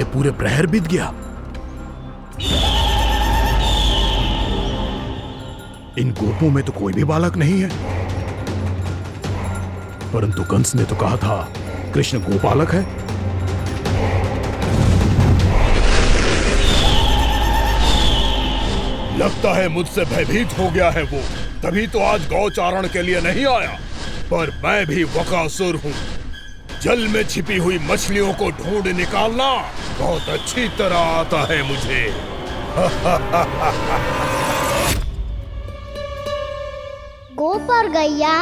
पहले पूरे प्रहर बीत गया। इन गोपों में तो कोई भी बालक नहीं है, परंतु कंस ने तो कहा था कृष्ण गोपालक है। लगता है मुझसे भयभीत हो गया है वो, तभी तो आज गौचारण के लिए नहीं आया। पर मैं भी बकासुर हूँ, जल में छिपी हुई मछलियों को ढूंढ निकालना बहुत अच्छी तरह आता है मुझे। गोप और गैया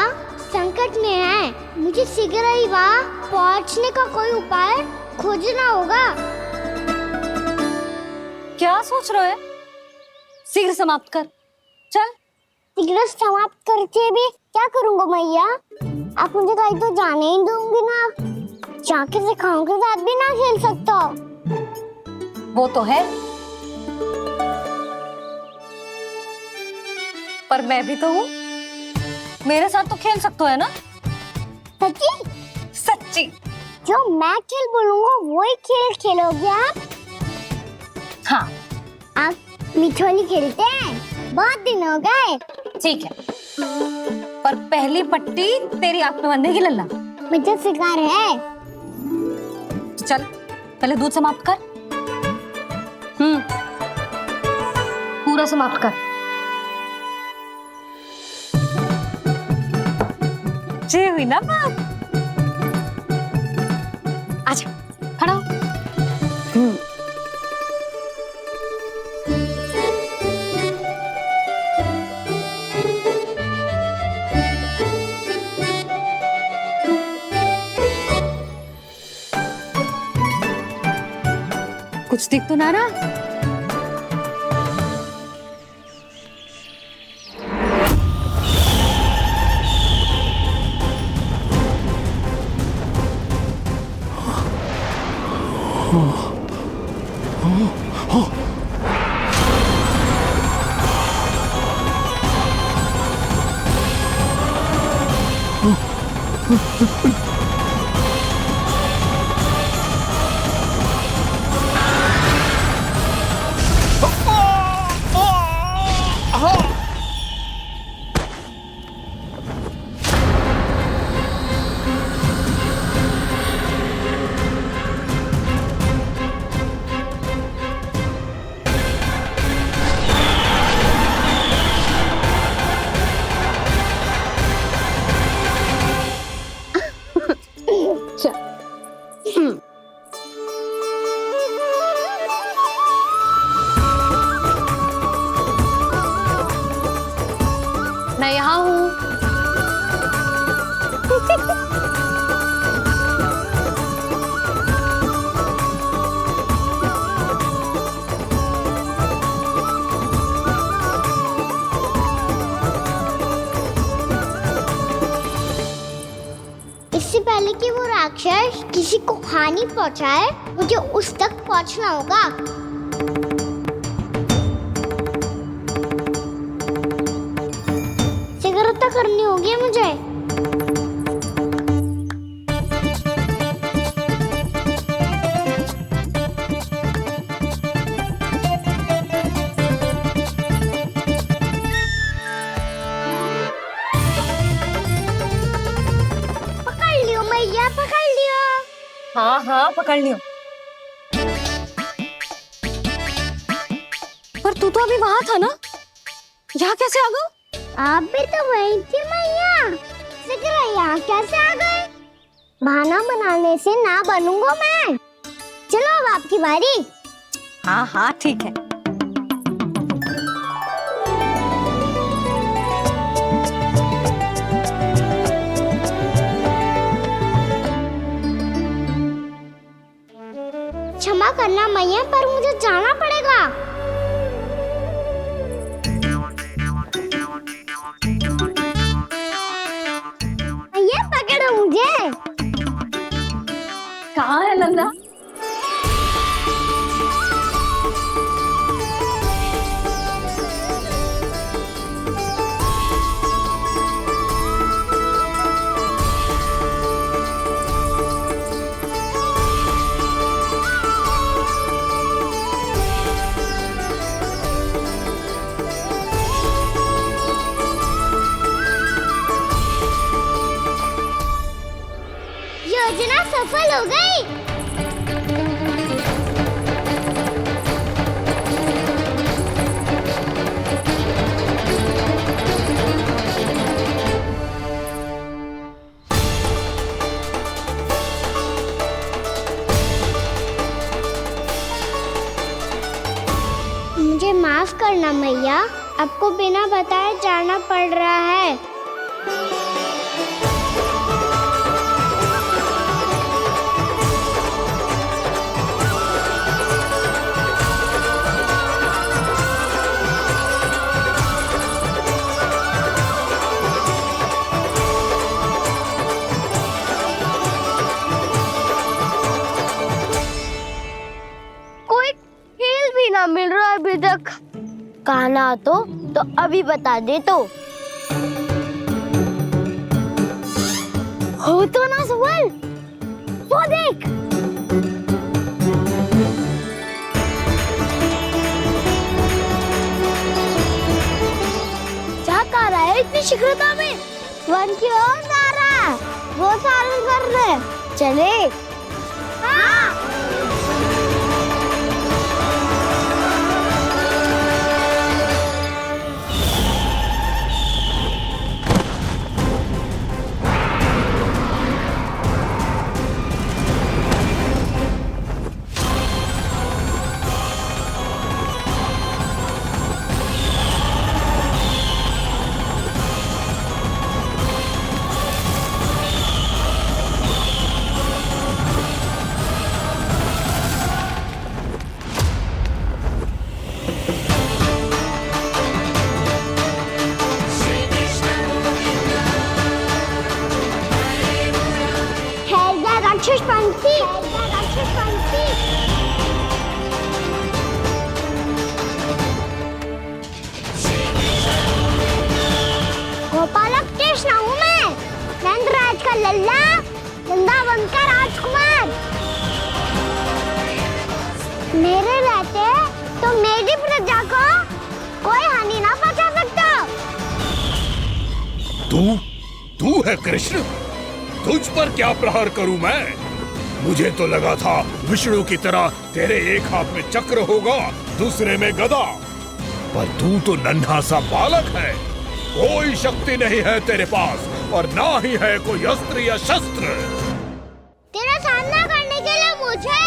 संकट में है, मुझे शीघ्र ही वहाँ पहुँचने का कोई उपाय खोजना होगा। क्या सोच रहे हो? शीघ्र समाप्त कर, चल। शीघ्र समाप्त करके भी क्या करूँगा मैया? आप मुझे कहीं तो जाने ही दूंगी ना, जाके सिखाओं के साथ भी ना खेल सकता। वो तो है, पर मैं भी तो हूँ, मेरे साथ तो खेल सकते हो, है ना? सच्ची? सच्ची। जो मैं खेल बोलूँगा वही खेल खेलोगे आप? हाँ। आप मिठोली खेलते हैं? बहुत दिन हो गए। ठीक है, पर पहली पट्टी तेरी आंख में बंधेगी लल्ला। मुझे शिकार है। चल, पहले दूध समाप्त कर। पूरा समाप्त कर। जी हुई ना बात? आजा, खड़ा हो। कुछ दिख तो ना रहा? मैं यहाँ हूँ। इससे पहले कि वो राक्षस किसी को हानि पहुंचाए, मुझे उस तक पहुंचना होगा। शीघ्रता करनी होगी मुझे। पकड़ लियो मैया, पकड़ लियो। हाँ हाँ, पकड़ लियो। पर तू तो अभी वहां था ना, यहाँ कैसे आ गया? आप भी तो वही थी मैया, शीघ्र यहाँ कैसे आ गए? बहाना बनाने से ना बनूंगा मैं। चलो अब आपकी बारी। हाँ हाँ, ठीक है। क्षमा करना मैया, पर मुझे जाना पड़ेगा। मैया पकड़ो मुझे। कहाँ है लल्ला? सफल हो गई। मुझे माफ करना मैया, आपको बिना बताए जाना पड़ रहा है। कोई खेल भी ना मिल रहा अभी तक। कहना तो अभी बता दे तो। हो तो ना सवाल, वो देख। क्या कर रहा है इतनी शीघ्रता में? वन की ओर जा रहा है, वो सालन कर रहे। चले। हाँ। राक्षस पंक्ति, राक्षस पंक्ति। गोपालक कृष्ण हूँ मैं, नंदराज का लल्ला, वृंदावन का राजकुमार। मेरे रहते तो मेरी प्रजा को कोई हानि ना पहुंचा सकता। तू है कृष्ण? तुझ पर क्या प्रहार करूं मैं? मुझे तो लगा था विष्णु की तरह तेरे एक हाथ में चक्र होगा, दूसरे में गदा, पर तू तो नन्हा सा बालक है। कोई शक्ति नहीं है तेरे पास और ना ही है कोई अस्त्र या शस्त्र। तेरा सामना करने के लिए मुझे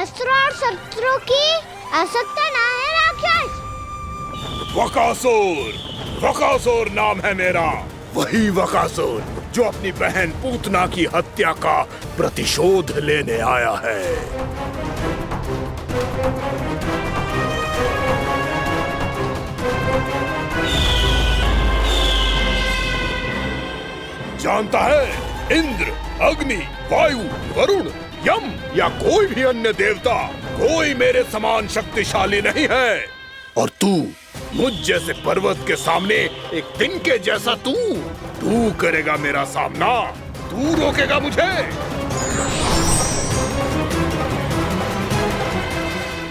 अस्त्र और शस्त्रों की आवश्यकता ना है राक्षस। वकासुर नाम है मेरा, वही वकासुर जो अपनी बहन पूतना की हत्या का प्रतिशोध लेने आया है। जानता है, इंद्र, अग्नि, वायु, वरुण, यम या कोई भी अन्य देवता कोई मेरे समान शक्तिशाली नहीं है। और तू मुझ जैसे पर्वत के सामने एक दिन के जैसा तू करेगा मेरा सामना? तू रोकेगा मुझे?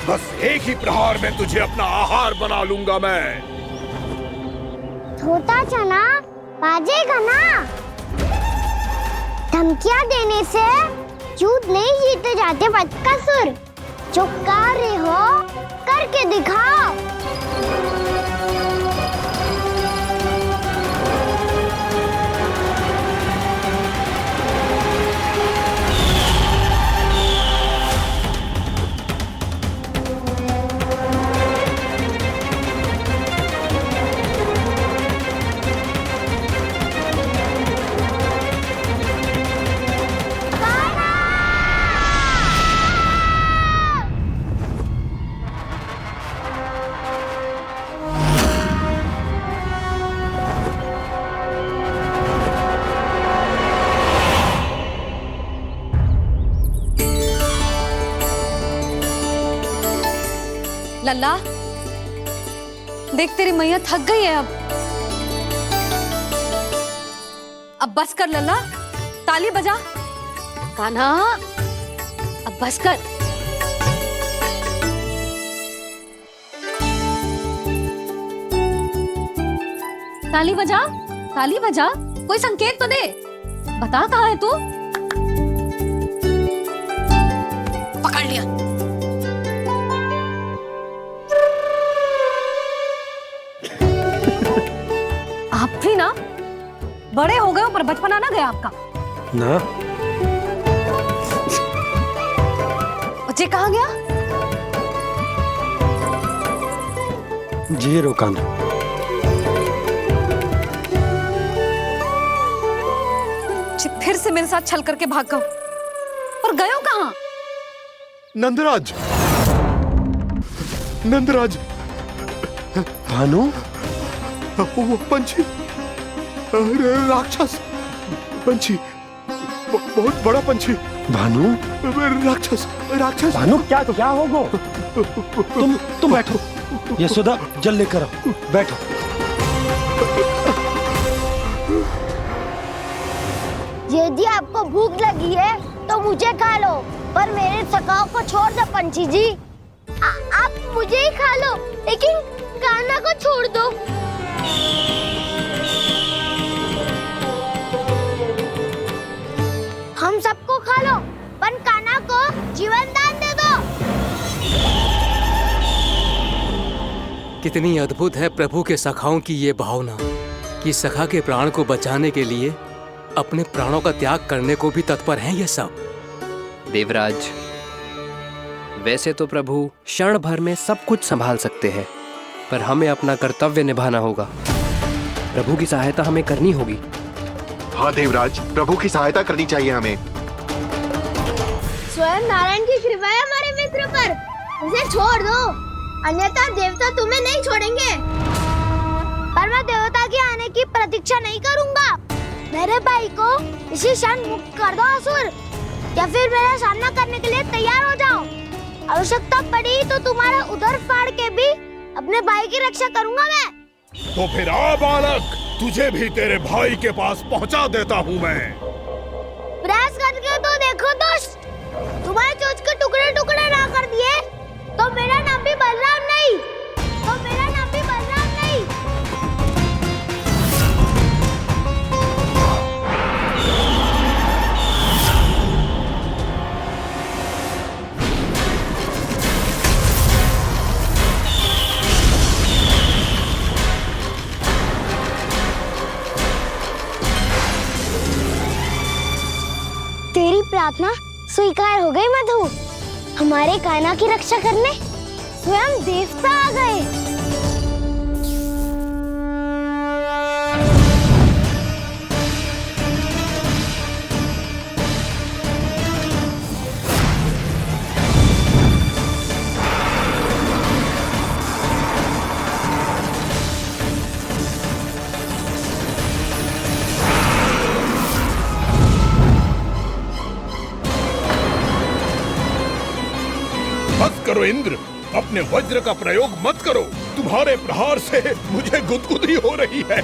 बस एक ही प्रहार में तुझे अपना आहार बना लूंगा मैं। छोटा चना बाजेगा ना। धमकियां देने से युद्ध नहीं जीते जाते बदकसूर। जो कार्य हो करके दिखाओ। लल्ला, देख तेरी मैया थक गई है अब बस कर लल्ला, ताली बजा। कान्हा, अब बस कर। ताली बजा, ताली बजा, कोई संकेत तो दे। बता कहाँ है तू? पर बचपना ना गया आपका? ना। जी कहाँ गया? जी रोकाना। जी फिर से मेरे साथ छल करके भाग गए। और गयो कहाँ? नंदराज, नंदराज। भानु, वो पंछी, राक्षस पंछी, बहुत बड़ा पंछी। भानु, राक्षस, राक्षस। भानु क्या होगो? तुम बैठो। यशोदा जल लेकर आओ, बैठो। यदि आपको भूख लगी है तो मुझे खा लो, पर मेरे सखाओं को छोड़ दो पंछी जी। आप मुझे ही खा लो, लेकिन कान्हा को छोड़ दो। हम सबको खा लो, पर कान्हा को जीवन दान दे दो। कितनी अद्भुत है प्रभु के सखाओं की ये भावना कि सखा के प्राण को बचाने के लिए अपने प्राणों का त्याग करने को भी तत्पर हैं ये सब। देवराज, वैसे तो प्रभु क्षण भर में सब कुछ संभाल सकते हैं, पर हमें अपना कर्तव्य निभाना होगा। प्रभु की सहायता हमें करनी होगी। हाँ देवराज, प्रभु की सहायता करनी चाहिए हमें। स्वयं नारायण की कृपा है हमारे मित्र पर, उसे छोड़ दो, अन्यथा देवता तुम्हें नहीं छोड़ेंगे। पर मैं देवता के आने की प्रतीक्षा नहीं करूंगा। मेरे भाई को इसी क्षण मुक्त कर दो असुर, या फिर मेरा सामना करने के लिए तैयार हो जाओ। आवश्यकता पड़ी तो तुम्हारा उधर फाड़ के भी अपने भाई की रक्षा करूंगा मैं। तो फिर आ बालक, तुझे भी तेरे भाई के पास पहुंचा देता हूँ मैं। प्रयास करके तो देखो दोस्त, तुम्हारे चोंच के टुकड़े टुकड़े ना कर दिए तो मेरा नाम भी बलराम नहीं, तो मेरा नाम भी बलराम नहीं। तेरी प्रार्थना स्वीकार हो गई मधु। हमारे कान्हा की रक्षा करने स्वयं देवता आ गए। मत करो इंद्र, अपने वज्र का प्रयोग मत करो। तुम्हारे प्रहार से मुझे गुदगुदी हो रही है।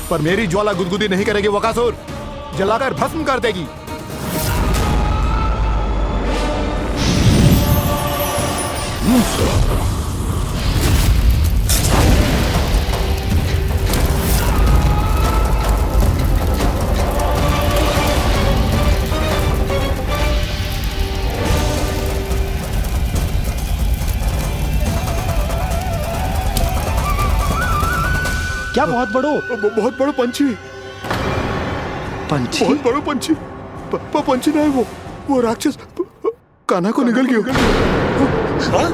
पर मेरी ज्वाला गुदगुदी नहीं करेगी वकासुर, जलाकर भस्म कर देगी। क्या बहुत बड़ो? बहुत बड़ा पंछी, पंछी? बहुत बड़ा पंछी। पंछी ना है वो राक्षस कान्हा को निगल गया। हाँ?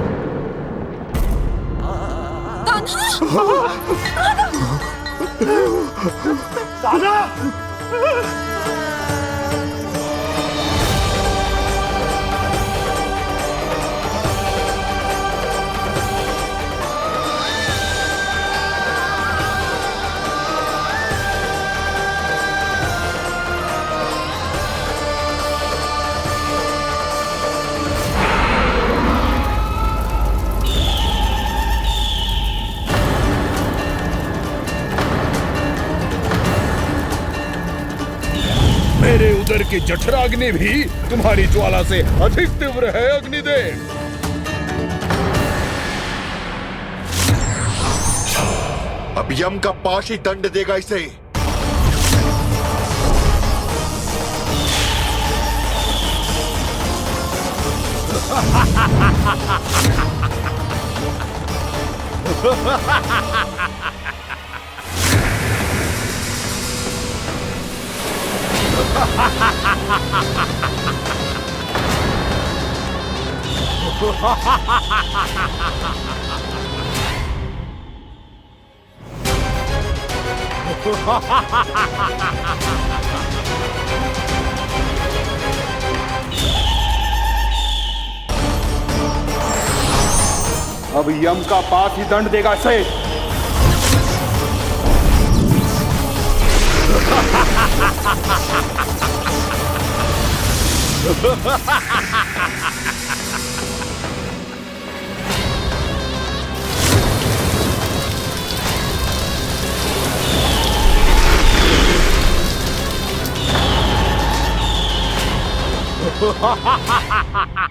मेरे उदर की जठराग्नि भी तुम्हारी ज्वाला से अधिक तीव्र है अग्निदेव। अब यम का पाश ही दंड देगा इसे। अब यम का पास ही दंड देगा इसे।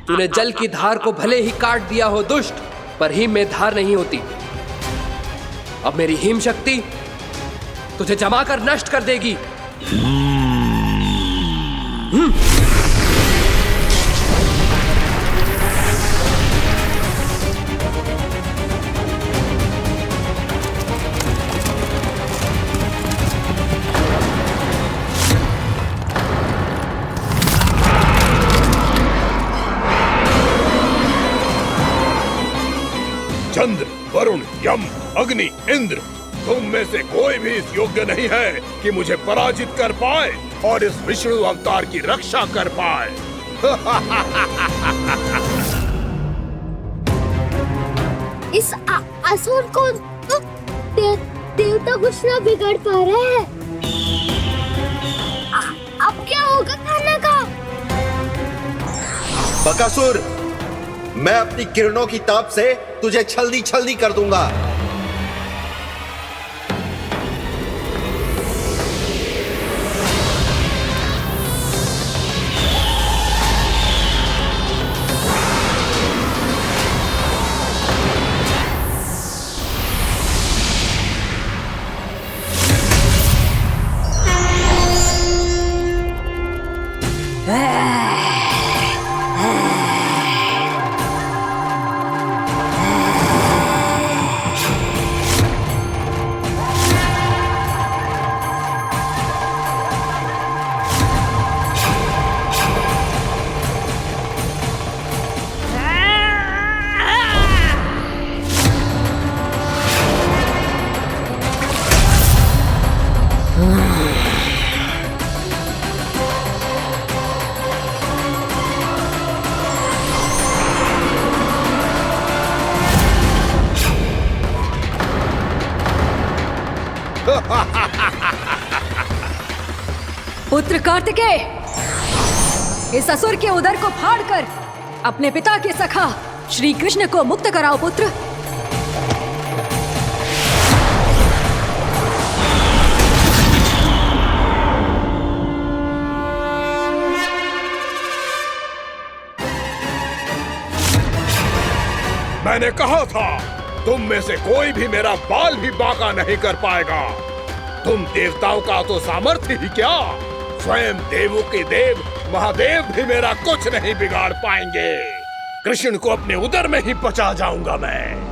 तूने जल की धार को भले ही काट दिया हो दुष्ट, पर हिम में धार नहीं होती। अब मेरी हिम शक्ति तुझे जमा कर नष्ट कर देगी। चंद्र, वरुण, यम, अग्नि, इंद्र, तुम में से कोई भी इस योग्य नहीं है कि मुझे पराजित कर पाए और इस विष्णु अवतार की रक्षा कर पाए। इस असुर को तो देवता कुछ ना बिगाड़ पा रहे हैं। अब क्या होगा खाना का? बकासुर, मैं अपनी किरणों की ताप से तुझे छल्दी छल्दी कर दूंगा। पुत्र कार्तिकेय, इस असुर के उदर को फाड़कर अपने पिता के सखा श्री कृष्ण को मुक्त कराओ पुत्र। मैंने कहा था, तुम में से कोई भी मेरा बाल भी बांका नहीं कर पाएगा। तुम देवताओं का तो सामर्थ्य ही क्या, स्वयं देवों के देव महादेव भी मेरा कुछ नहीं बिगाड़ पाएंगे। कृष्ण को अपने उदर में ही पचा जाऊंगा मैं।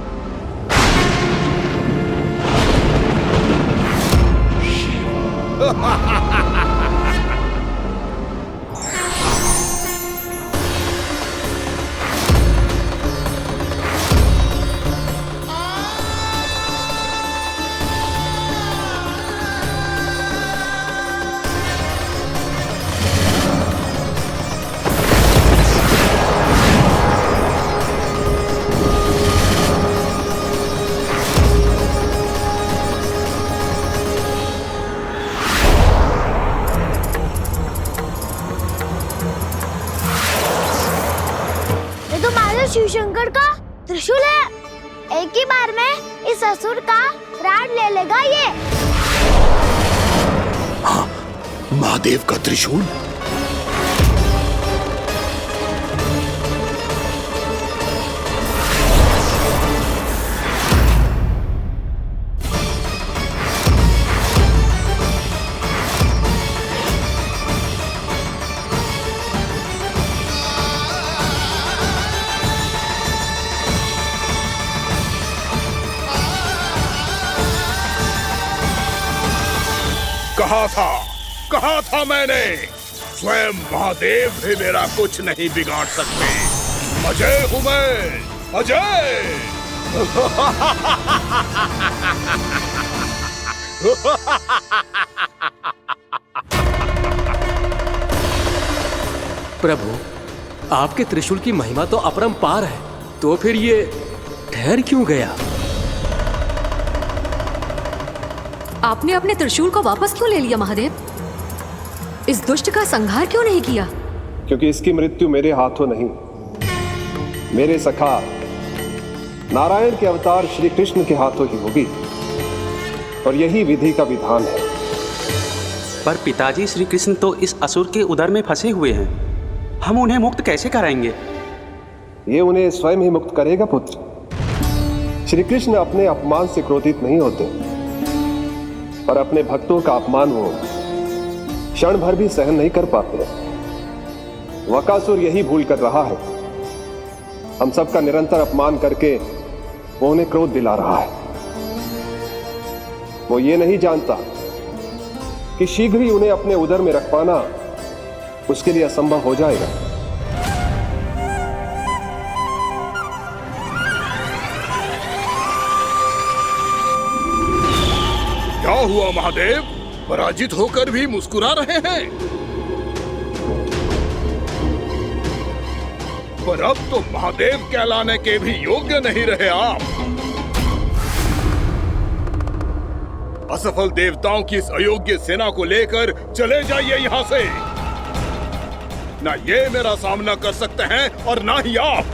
शिव शंकर का त्रिशूल है। एक ही बार में इस असुर का प्राण ले लेगा ये। हाँ, महादेव का त्रिशूल। कहा था मैंने, स्वयं महादेव भी मेरा कुछ नहीं बिगाड़ सकते। अजय हूं मैं, अजय। प्रभु, आपके त्रिशूल की महिमा तो अपरंपार है, तो फिर ये ठहर क्यों गया? आपने अपने त्रिशूल को वापस क्यों ले लिया महादेव? इस दुष्ट का संहार क्यों नहीं किया? क्योंकि इसकी मृत्यु मेरे हाथों नहीं, मेरे सखा नारायण के अवतार श्री कृष्ण के हाथों ही होगी, और यही विधि का विधान है। पर पिताजी, श्री कृष्ण तो इस असुर के उदर में फंसे हुए हैं, हम उन्हें मुक्त कैसे कराएंगे? ये उन्हें स्वयं ही मुक्त करेगा पुत्र। श्री कृष्ण अपने अपमान से क्रोधित नहीं होते, पर अपने भक्तों का अपमान वो क्षण भर भी सहन नहीं कर पाते। वकासुर यही भूल कर रहा है, हम सबका निरंतर अपमान करके वो उन्हें क्रोध दिला रहा है। वो ये नहीं जानता कि शीघ्र ही उन्हें अपने उदर में रख पाना उसके लिए असंभव हो जाएगा। क्या हुआ महादेव, पराजित होकर भी मुस्कुरा रहे हैं? पर अब तो महादेव कहलाने के भी योग्य नहीं रहे आप। असफल देवताओं की इस अयोग्य सेना को लेकर चले जाइए यहां से। ना ये मेरा सामना कर सकते हैं और ना ही आप।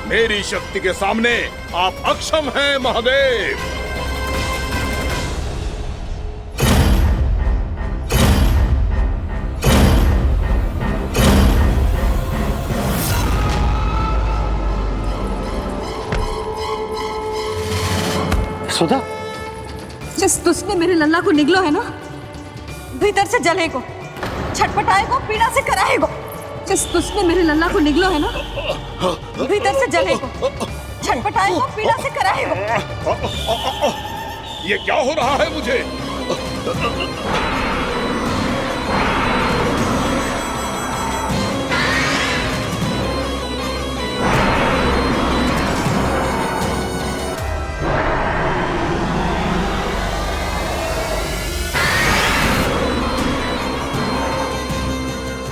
मेरी शक्ति के सामने आप अक्षम हैं महादेव। सुधा, जिस दुष्ट ने मेरे लल्ला को निगलो है ना, भीतर से जलेगो, छटपटाएगो, पीड़ा से कराएगो। जिस दुष्ट ने मेरे लल्ला को निगलो है ना, भीतर से जलेगो, छटपटाएगो, पीड़ा से कराएगो। ये क्या हो रहा है मुझे?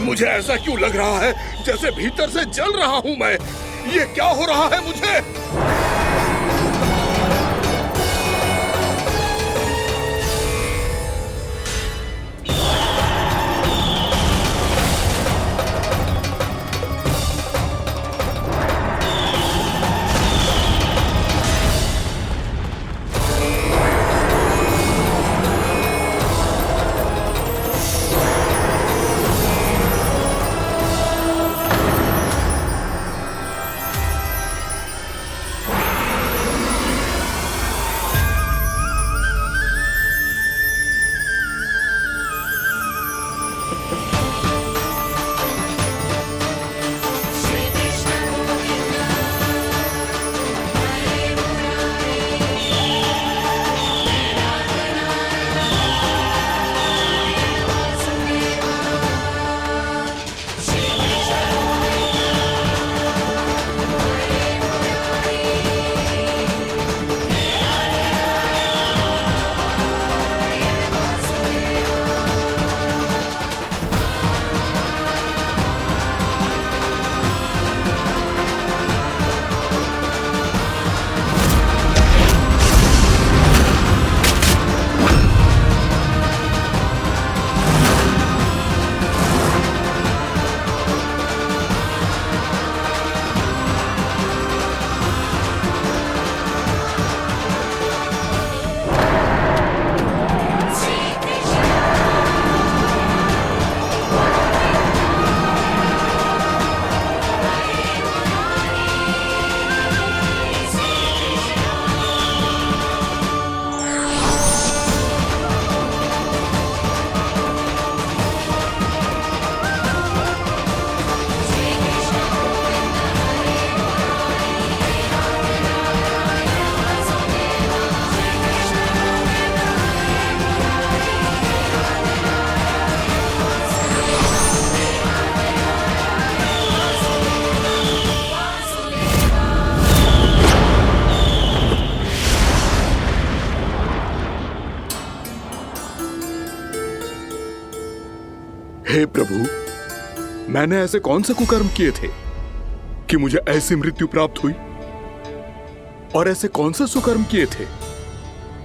मुझे ऐसा क्यों लग रहा है जैसे भीतर से जल रहा हूं मैं? ये क्या हो रहा है मुझे? हे प्रभु, मैंने ऐसे कौन से कुकर्म किए थे कि मुझे ऐसी मृत्यु प्राप्त हुई? और ऐसे कौन से सुकर्म किए थे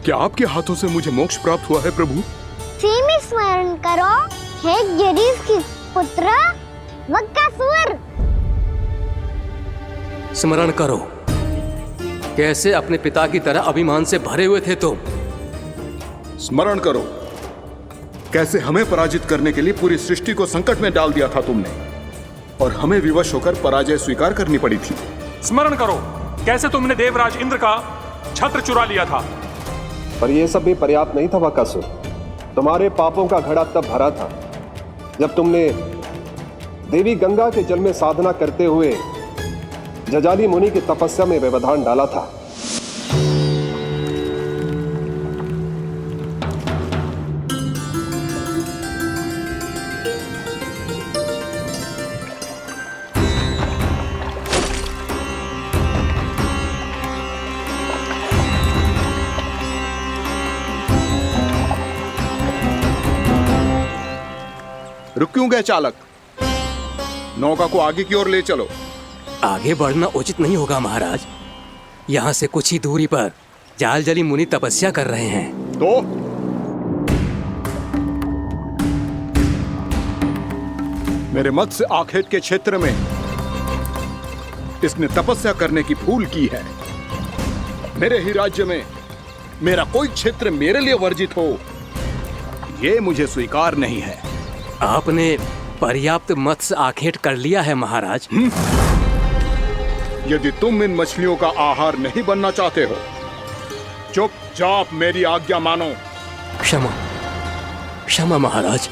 कि आपके हाथों से मुझे मोक्ष प्राप्त हुआ है प्रभु? सीमी स्मरण करो, हे गिरीश की पुत्र वक्कासुर। स्मरण करो, कैसे अपने पिता की तरह अभिमान से भरे हुए थे तुम। स्मरण करो, कैसे हमें पराजित करने के लिए पूरी सृष्टि को संकट में डाल दिया था तुमने, और हमें विवश होकर पराजय स्वीकार करनी पड़ी थी। स्मरण करो, कैसे तुमने देवराज इंद्र का छत्र चुरा लिया था। पर यह सब भी पर्याप्त नहीं था वक्कासुर। तुम्हारे पापों का घड़ा तब भरा था जब तुमने देवी गंगा के जल में साधना करते हुए जजाली मुनि की तपस्या में व्यवधान डाला था। रुक क्यों गए चालक? नौका को आगे की ओर ले चलो। आगे बढ़ना उचित नहीं होगा महाराज। यहाँ से कुछ ही दूरी पर जालजली मुनि तपस्या कर रहे हैं। तो मेरे मत्स्य आखेट के क्षेत्र में इसने तपस्या करने की भूल की है। मेरे ही राज्य में मेरा कोई क्षेत्र मेरे लिए वर्जित हो, यह मुझे स्वीकार नहीं है। आपने पर्याप्त मत्स्य आखेट कर लिया है महाराज। यदि तुम इन मछलियों का आहार नहीं बनना चाहते हो, चुपचाप मेरी आज्ञा मानो। क्षमा, क्षमा महाराज।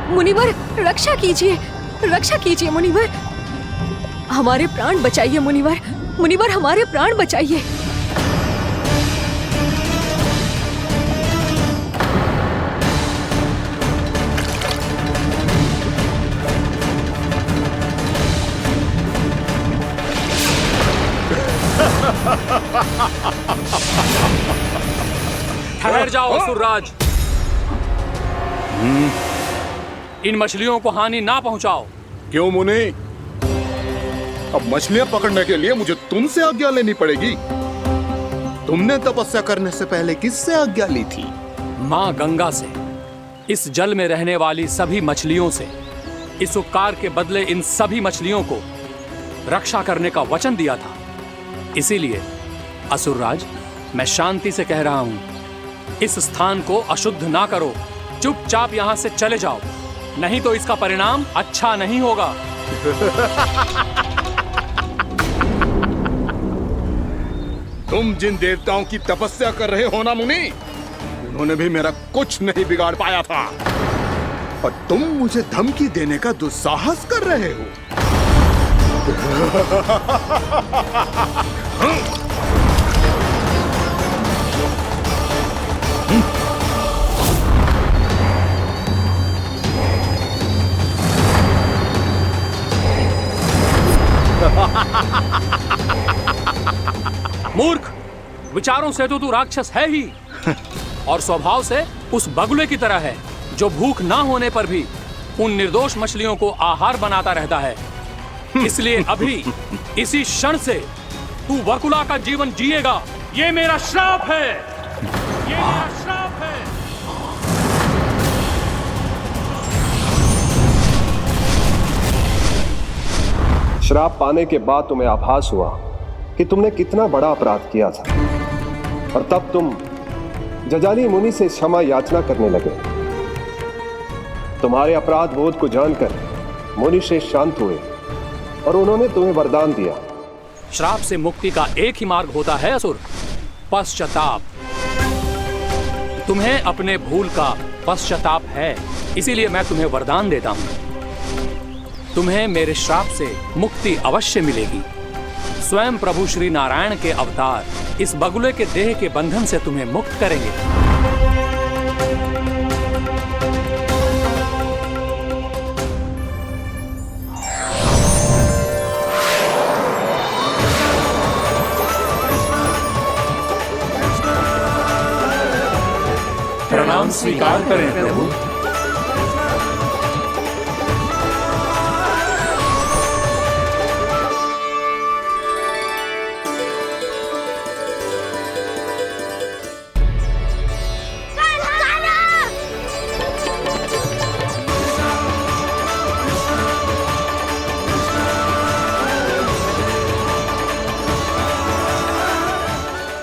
मुनिवर, रक्षा कीजिए, रक्षा कीजिए मुनिवर। हमारे प्राण बचाइए मुनिवर, मुनिवर हमारे प्राण बचाइए। ठहर जाओ असुरराज, इन मछलियों को हानि ना पहुंचाओ। क्यों मुनि? अब मछलियां पकड़ने के लिए मुझे तुमसे आज्ञा लेनी पड़ेगी। तुमने तपस्या करने से पहले किससे आज्ञा ली थी? मां गंगा से, इस जल में रहने वाली सभी मछलियों से। इस उपकार के बदले इन सभी मछलियों को रक्षा करने का वचन दिया था। इसीलिए असुरराज, मैं शांति से कह रहा हूं, इस स्थान को अशुद्ध ना करो। चुपचाप यहां से चले जाओ, नहीं तो इसका परिणाम अच्छा नहीं होगा। तुम जिन देवताओं की तपस्या कर रहे हो ना मुनि, उन्होंने भी मेरा कुछ नहीं बिगाड़ पाया था, और तुम मुझे धमकी देने का दुस्साहस कर रहे हो। मूर्ख, विचारों से तो तू राक्षस है ही, और स्वभाव से उस बगुले की तरह है जो भूख ना होने पर भी उन निर्दोष मछलियों को आहार बनाता रहता है। इसलिए अभी इसी क्षण से तू वकुला का जीवन जिएगा। ये मेरा श्राप है, ये मेरा श्राप है। श्राप पाने के बाद तुम्हें आभास हुआ कि तुमने कितना बड़ा अपराध किया था, और तब तुम जजाली मुनि से क्षमा याचना करने लगे। तुम्हारे अपराध बोध को जानकर मुनि श्रेष्ठ शांत हुए और उन्होंने तुम्हें वरदान दिया। श्राप से मुक्ति का एक ही मार्ग होता है असुर, पश्चाताप। तुम्हें अपने भूल का पश्चाताप है, इसीलिए मैं तुम्हें वरदान देता हूं। तुम्हें मेरे श्राप से मुक्ति अवश्य मिलेगी। स्वयं प्रभु श्री नारायण के अवतार इस बगुले के देह के बंधन से तुम्हें मुक्त करेंगे। प्रणाम स्वीकार करें प्रभु।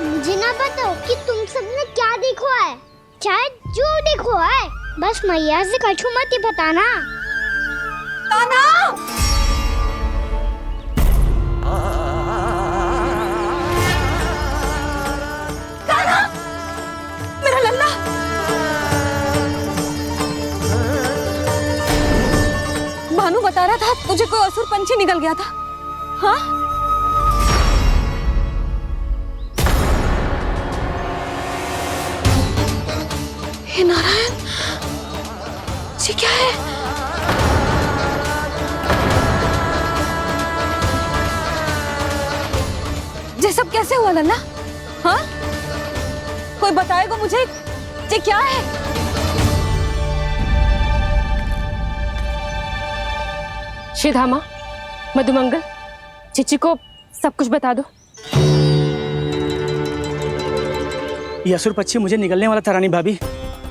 मुझे ना बताओ कि तुम सबने क्या देखा है, चाहे जो देखो है, बस मैया से कछु मत ही बताना। कान्हा! कान्हा! मेरा लल्ला! भानु बता रहा था तुझे कोई असुर पंछी निकल गया था। हाँ? हे नारायण, ये क्या है? ये सब कैसे हुआ लल्ला? हाँ? कोई बताएगा मुझे ये क्या है? श्रीधामा, मधुमंगल, चिची को सब कुछ बता दो। ये असुर पक्षी मुझे निगलने वाला था रानी भाभी,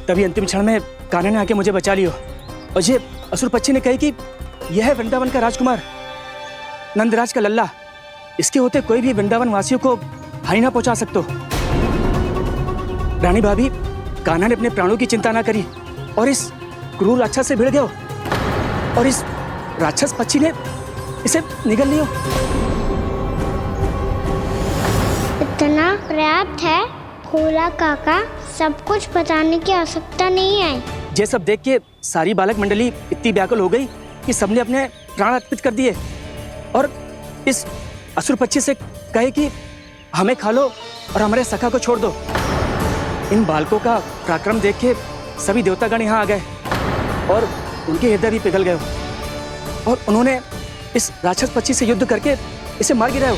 तभी अंतिम क्षण में कान्हा ने आके मुझे बचा लियो। और ये असुर पक्षी ने कही कि यह है वृंदावन का राजकुमार, नंदराज का लल्ला। इसके होते कोई भी वृंदावन वासियों को हानि ना पहुंचा सकते। रानी भाभी, कान्हा ने अपने प्राणों की चिंता ना करी और इस क्रूर राक्षस से भिड़ गयो और इस राक्षस पक्षी ने इसे निगल लियो। इतना पर्याप्त है भोला काका, सब कुछ बताने की आवश्यकता नहीं है। ये सब देख के सारी बालक मंडली इतनी व्याकुल हो गई कि सबने अपने प्राण अर्पित कर दिए और इस असुर पक्षी से कहे कि हमें खा लो और हमारे सखा को छोड़ दो। इन बालकों का पराक्रम देख के सभी देवतागण यहाँ आ गए और उनके हृदय भी पिघल गए और उन्होंने इस राक्षस पक्षी से युद्ध करके इसे मार गिराया।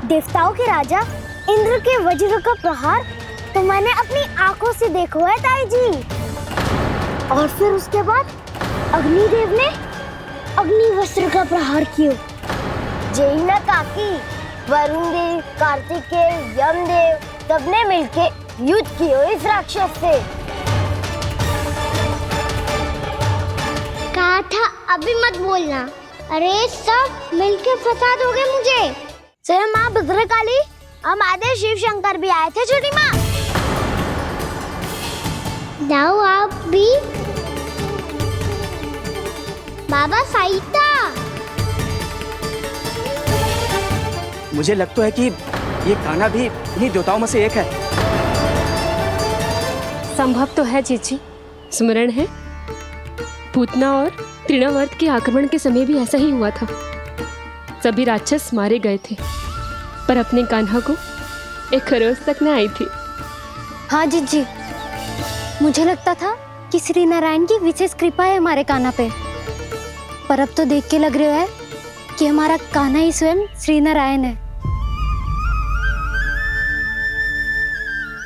देवताओं के राजा इंद्र के वज्र का प्रहार तो मैंने अपनी आंखों से देखा है ताई जी। और फिर उसके बाद अग्निदेव ने अग्निवस्त्र का प्रहार किया। जय ना काकी, वरुण देव, कार्तिकेय, यमदेव सबने मिलके युद्ध किया इस राक्षस से। कहा था अभी मत बोलना। अरे सब मिलके फंसा दोगे मुझे। जय माँ भद्रकाली, हम आदे शिव शंकर भी आए थे छोटी माँ। जाओ आप भी। बाबा साईता, मुझे लगता है कि ये कान्हा भी इन्हीं देवताओं में से एक है। संभव तो है चीची, स्मरण है पूतना और तृणावर्त के आक्रमण के समय भी ऐसा ही हुआ था। सभी राक्षस मारे गए थे पर अपने कान्हा को एक खरोच तक न आई थी। हाँ जीजी, मुझे लगता था कि श्री नारायण की विशेष कृपा है हमारे कान्हा पे, पर अब तो देख के लग रहा है कि हमारा कान्हा ही स्वयं श्री नारायण है।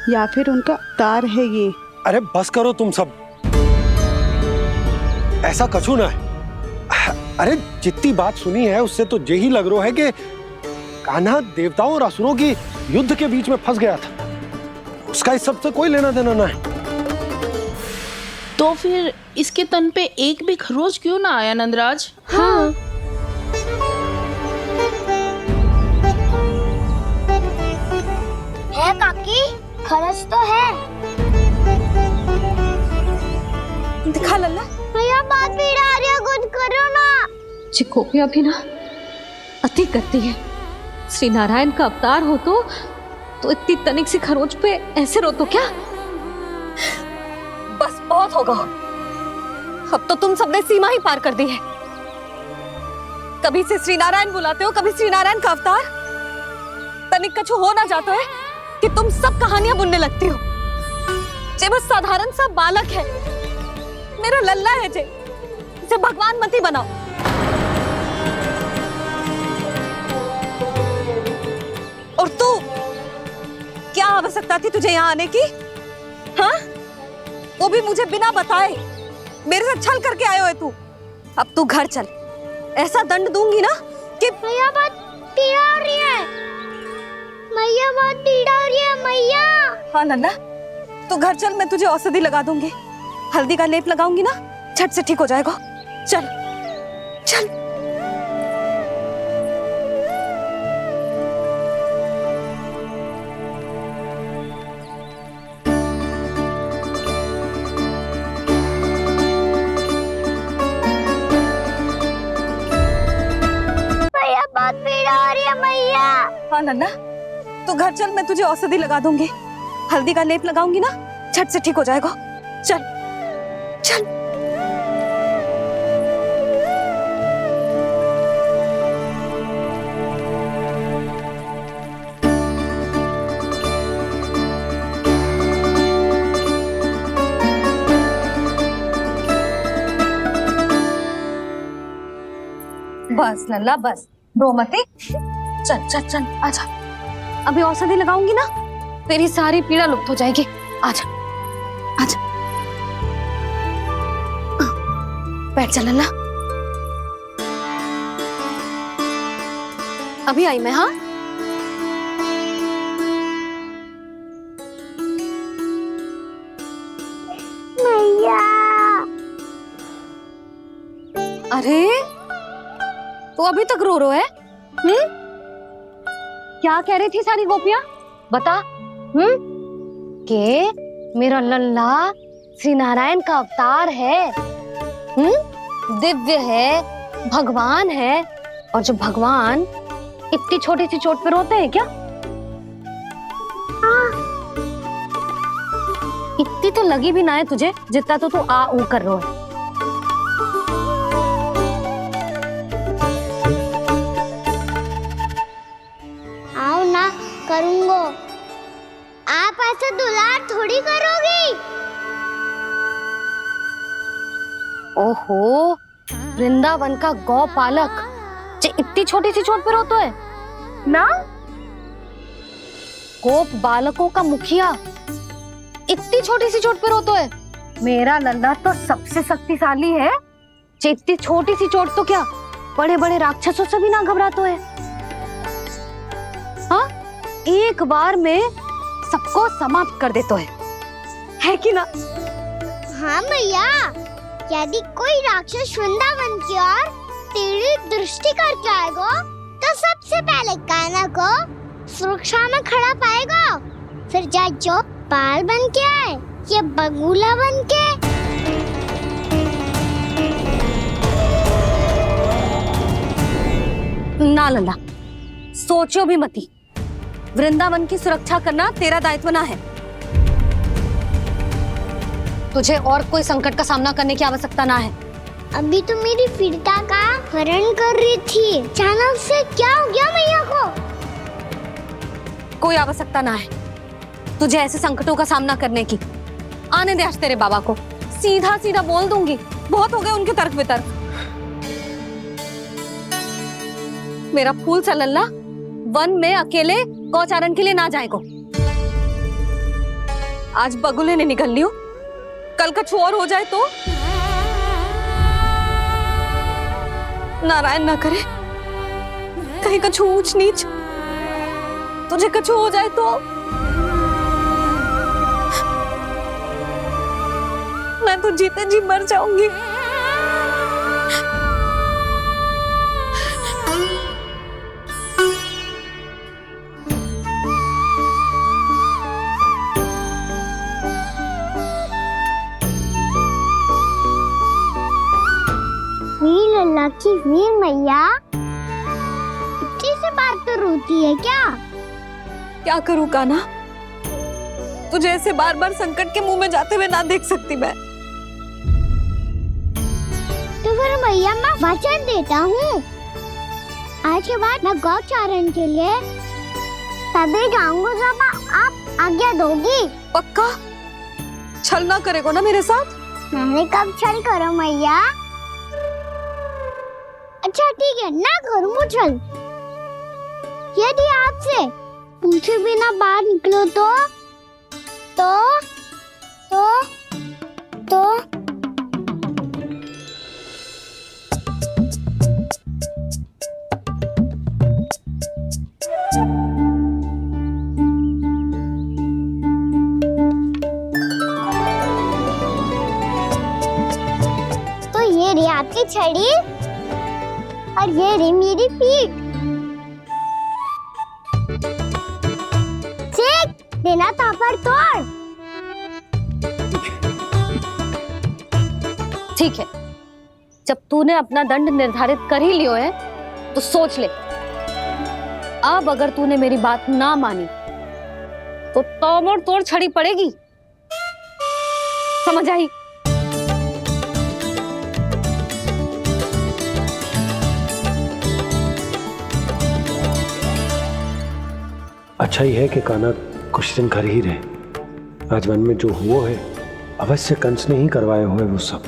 या फिर उनका अवतार है ये। अरे बस करो तुम सब, ऐसा कछु ना है। अरे जितनी बात सुनी है उससे तो यही लग रहा है कि कान्हा देवताओं और असुरों की युद्ध के बीच में फंस गया था। उसका इस सब से कोई लेना देना ना है। तो फिर इसके तन पे एक भी खरोच क्यों ना आया नंदराज? हाँ, है काकी, खरच तो है। दिखा लल्ला। भैया बात पीड़ा आ रही है, कुछ करो ना। चिकोपिया भी ना अति करती है। श्री नारायण का अवतार हो तो इतनी तनिक सी खरोच पे ऐसे रो तो क्या? बस बहुत होगा। अब तो तुम सबने सीमा ही पार कर दी है। कभी से श्री नारायण बुलाते हो, कभी श्री नारायण का अवतार। तनिक कछु हो ना जाता है कि तुम सब कहानियां बुनने लगती हो। जे बस साधारण सा बालक है, मेरा लल्ला है जे, इसे भगवान मत ही बनाओ। और तू, क्या आवश्यकता थी तुझे यहाँ आने की? हाँ, वो भी मुझे बिना बताए, मेरे से छल करके आयो है तू। अब तू घर चल, ऐसा दंड दूंगी ना कि मैया बहुत पीड़ा हो रही है, मैया बहुत पीड़ा हो रही है मैया। हाँ नन्ना, तू घर चल, मैं तुझे औषधि लगा दूंगी, हल्दी का लेप लगाऊंगी ना, झट से ठीक हो जाएगा। चल चल। मैया बहुत पीड़ा हो रही है मैया। हाँ नन्ना, तू घर चल, मैं तुझे औषधि लगा दूंगी, हल्दी का लेप लगाऊंगी ना, झट से ठीक हो जाएगा। चल चल। बस लल्ला बस, रो मत। चल चल चल, आजा। अभी औषधि लगाऊंगी ना, तेरी सारी पीड़ा लुप्त हो जाएगी। आजा आजा, बैठ जा लल्ला। अभी आई मैं। हाँ, मैया। अरे तू अभी तक रो है? क्या कह रही थी सारी गोपियां? बता। के मेरा लल्ला श्री नारायण का अवतार है, दिव्य है, भगवान है। और जब भगवान इतनी छोटी सी चोट पे रोते हैं क्या? इतनी तो लगी भी ना है तुझे, जितना तो तू आ ऊ कर रो है। आओ ना, करूंगो। आप ऐसा दुलार थोड़ी करोगी। ओहो, वृंदावन का गौपालक जे इतनी छोटी सी चोट पे रोता है ना? गोप बालकों का मुखिया इतनी छोटी सी चोट पे रोता है? मेरा लल्ला तो सबसे शक्तिशाली है, जे इतनी छोटी सी चोट तो क्या बड़े बड़े राक्षसों से भी ना घबराता है। हाँ, एक बार में सबको समाप्त कर देता है कि ना? हाँ मैया, यदि कोई राक्षस वृंदावन की ओर टेढ़ी दृष्टि करके आएगा, तो सबसे पहले कान्हा को सुरक्षा में खड़ा पाएगा, फिर चाहे जो पाल बन के आए या बगुला बन के। ना लल्ला, सोचो भी मती। वृंदावन की सुरक्षा करना तेरा दायित्व ना है। तुझे और कोई संकट का सामना करने की आवश्यकता ना है। अभी तो मेरी पीड़िता का हरण कर रही थी, अचानक से क्या हो गया मैया को? कोई आवश्यकता ना है तुझे ऐसे संकटों का सामना करने की। आने दे आज तेरे बाबा को, सीधा सीधा बोल दूंगी। बहुत हो गए उनके तर्क वितर्क। मेरा फूल सा लल्ला वन में अकेले गौचारण के लिए ना जाएगो। आज बगुले ने निकल लियो, कल कछु और हो जाए तो? नारायण ना करे, कहीं कछु ऊंच नीच तुझे कछु हो जाए तो? मैं तो जीते जी मर जाऊंगी। लल्ला की वीर मैया इतनी सी बात तो रोती है क्या? क्या करूं कान्हा, तुझे ऐसे बार बार संकट के मुंह में जाते हुए ना देख सकती मैं। तो फिर मैया मैं वचन देता हूँ, आज के बाद मैं गौचारण के लिए तभी जाऊंगा जब आप आज्ञा दोगी। पक्का छल ना करेगा ना मेरे साथ? मैंने कब छल करो मैया? अच्छा ठीक है, ना करूँगा छल। यदि आपसे पूछे बिना बाहर निकलो तो ये रही आपकी छड़ी और ये रही मेरी पीठ। ठीक देना था पर तोड़। ठीक है, जब तूने अपना दंड निर्धारित कर ही लियो है तो सोच ले, अब अगर तूने मेरी बात ना मानी तो तोड़ तोड़ छड़ी पड़ेगी, समझ आई? अच्छा ही है कि कान्हा कुछ दिन घर ही रहे। आज वन में जो हुआ है अवश्य कंस ने ही करवाए हुए वो सब।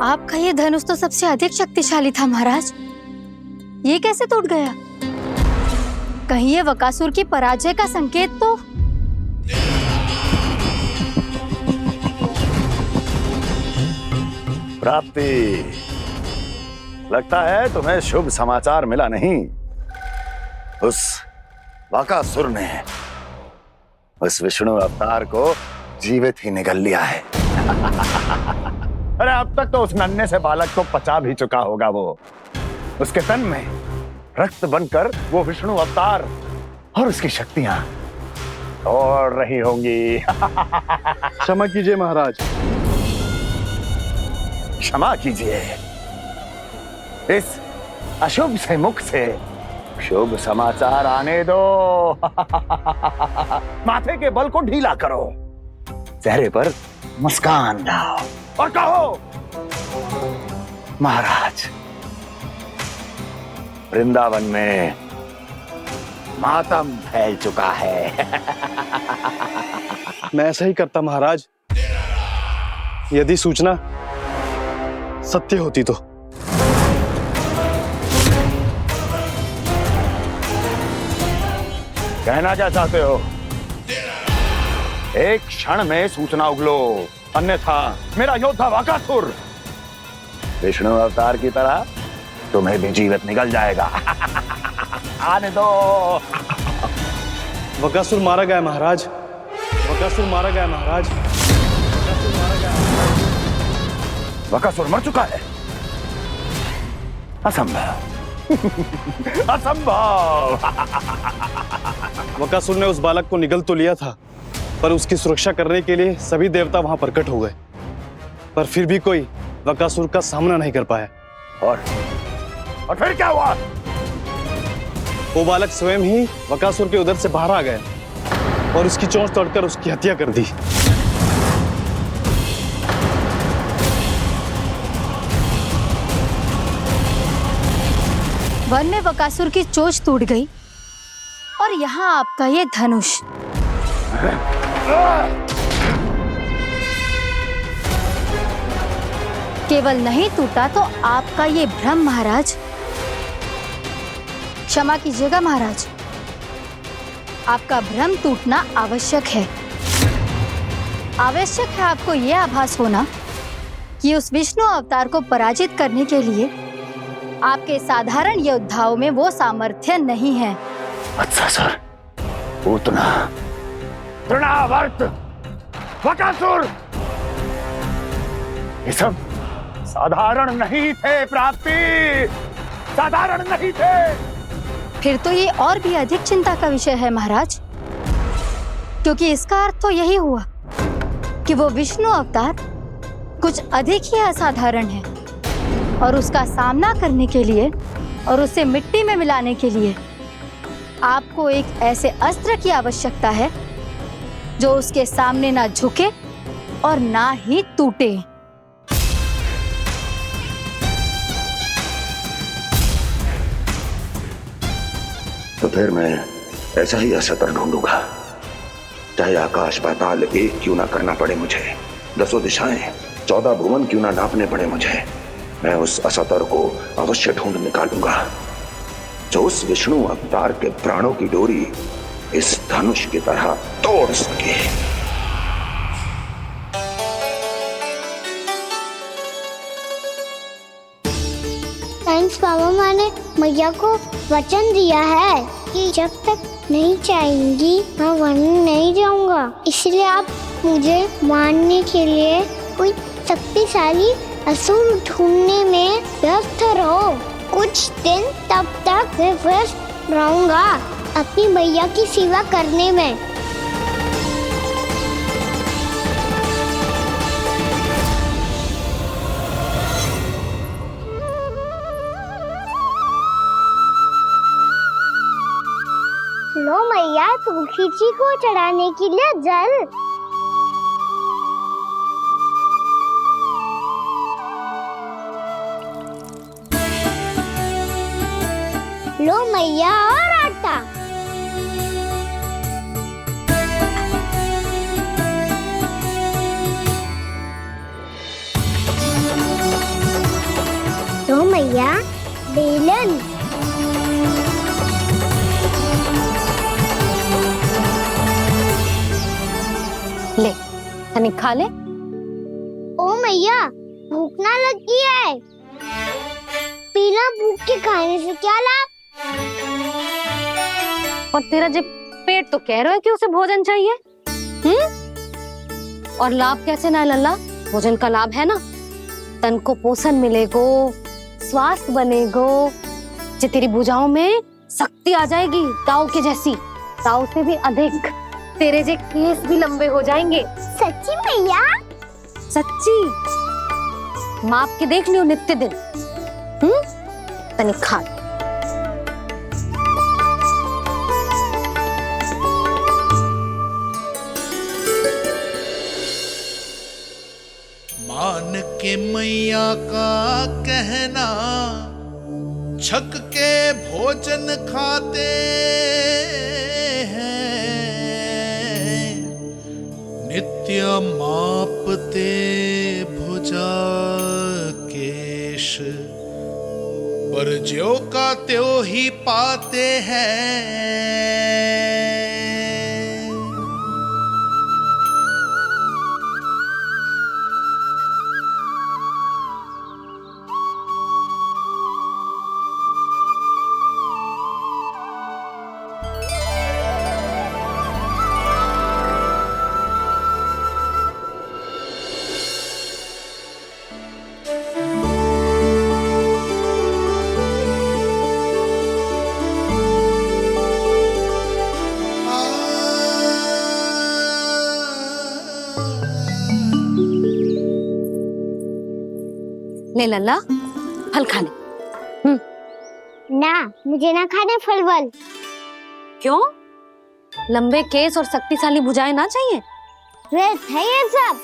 आपका ये धनुष तो सबसे अधिक शक्तिशाली था महाराज, ये कैसे टूट गया? कहीं ये बकासुर की पराजय का संकेत तो? प्राप्ति, लगता है तुम्हें शुभ समाचार मिला नहीं। उस बकासुर ने उस विष्णु अवतार को जीवित ही निगल लिया है। अरे अब तक तो उस नन्हे से बालक को पचा भी चुका होगा वो। उसके तन में रक्त बनकर वो विष्णु अवतार और उसकी शक्तियां दौड़ रही होंगी। क्षमा कीजिए महाराज। क्षमा कीजिए, इस अशुभ से मुख से शुभ समाचार आने दो। माथे के बल को ढीला करो, चेहरे पर मुस्कान लाओ और कहो, महाराज, वृंदावन में मातम फैल चुका है। मैं ऐसा ही करता महाराज, यदि सूचना सत्य होती तो। कहना क्या चाहते हो? एक क्षण में सूचना उगलो, अन्यथा मेरा योद्धा बकासुर विष्णु अवतार की तरह तुम्हें भी जीवित निकल जाएगा। आने दो। बकासुर मारा गया महाराज, बकासुर मारा गया महाराज, बकासुर मारा गया। बकासुर मर चुका है? असंभव। असंभव। बकासुर ने उस बालक को निगल तो लिया था, पर उसकी सुरक्षा करने के लिए सभी देवता वहां प्रकट हो गए, पर फिर भी कोई बकासुर का सामना नहीं कर पाया। और फिर क्या हुआ? वो बालक स्वयं ही बकासुर के उदर से बाहर आ गया और उसकी चोंच तोड़कर उसकी हत्या कर दी। वन में बकासुर की चोंच टूट गई और यहाँ आपका ये धनुष। केवल नहीं टूटा तो आपका ये भ्रम महाराज। क्षमा कीजिएगा महाराज, आपका भ्रम टूटना आवश्यक है। आवश्यक है आपको यह आभास होना कि उस विष्णु अवतार को पराजित करने के लिए आपके साधारण योद्धाओं में वो सामर्थ्य नहीं है। अच्छा सर, पूतना, तृणावर्त, बकासुर, ये सब साधारण नहीं थे प्राप्ति, साधारण नहीं थे। फिर तो ये और भी अधिक चिंता का विषय है महाराज, क्योंकि इसका अर्थ तो यही हुआ कि वो विष्णु अवतार कुछ अधिक ही असाधारण है और उसका सामना करने के लिए और उसे मिट्टी में मिलाने के लिए आपको एक ऐसे अस्त्र की आवश्यकता है जो उसके सामने ना झुके और ना ही टूटे। तो फिर मैं ऐसा ही असतर ढूंढूंगा, चाहे आकाश पाताल एक क्यों ना करना पड़े मुझे, 10 दिशाएं 14 भुवन क्यों ना नापने पड़े मुझे, मैं उस असतर को अवश्य ढूंढ निकालूंगा जो उस विष्णु अवतार के प्राणों की डोरी इस धनुष की तरह तोड़ सके। थैंक्स पापा, मैंने मैया को वचन दिया है कि जब तक नहीं चाहेंगी मैं वन नहीं जाऊंगा, इसलिए आप मुझे मारने के लिए कोई शक्तिशाली असुर ढूंढने में व्यस्त रहो। कुछ दिन तब तक मैं व्यस्त रहूंगा अपनी मैया की सेवा करने में। लो मैया, तुलसी जी को चढ़ाने के लिए जल। लो मैया, और आटा। लो मैया, बेलन। ले, तनिक खा ले। ओ मैया, भूख ना लगी है। बिना भूख के खाने से क्या लाभ? और तेरा जब पेट तो कह रहा है कि उसे भोजन चाहिए, और लाभ कैसे ना है लल्ला? भोजन का लाभ है ना, तन को पोषण मिलेगो, स्वास्थ्य बनेगो, जो तेरी भुजाओं में शक्ति आ जाएगी, ताऊ के जैसी, ताऊ से भी अधिक। तेरे जे केस भी लंबे हो जाएंगे। सच्ची मैया? सच्ची। माप के देख लियो नित्य दिन। तनिक खा। मान के मैया का कहना, छक के भोजन खाते हैं, नित्य मापते भुजा केश, पर ज्यो का त्यों ही पाते हैं। ले लल्ला, फल खा ले। ना, मुझे ना खाने फल वल। क्यों? लंबे केस और शक्तिशाली भुजाएं ना चाहिए? व्यर्थ है ये सब।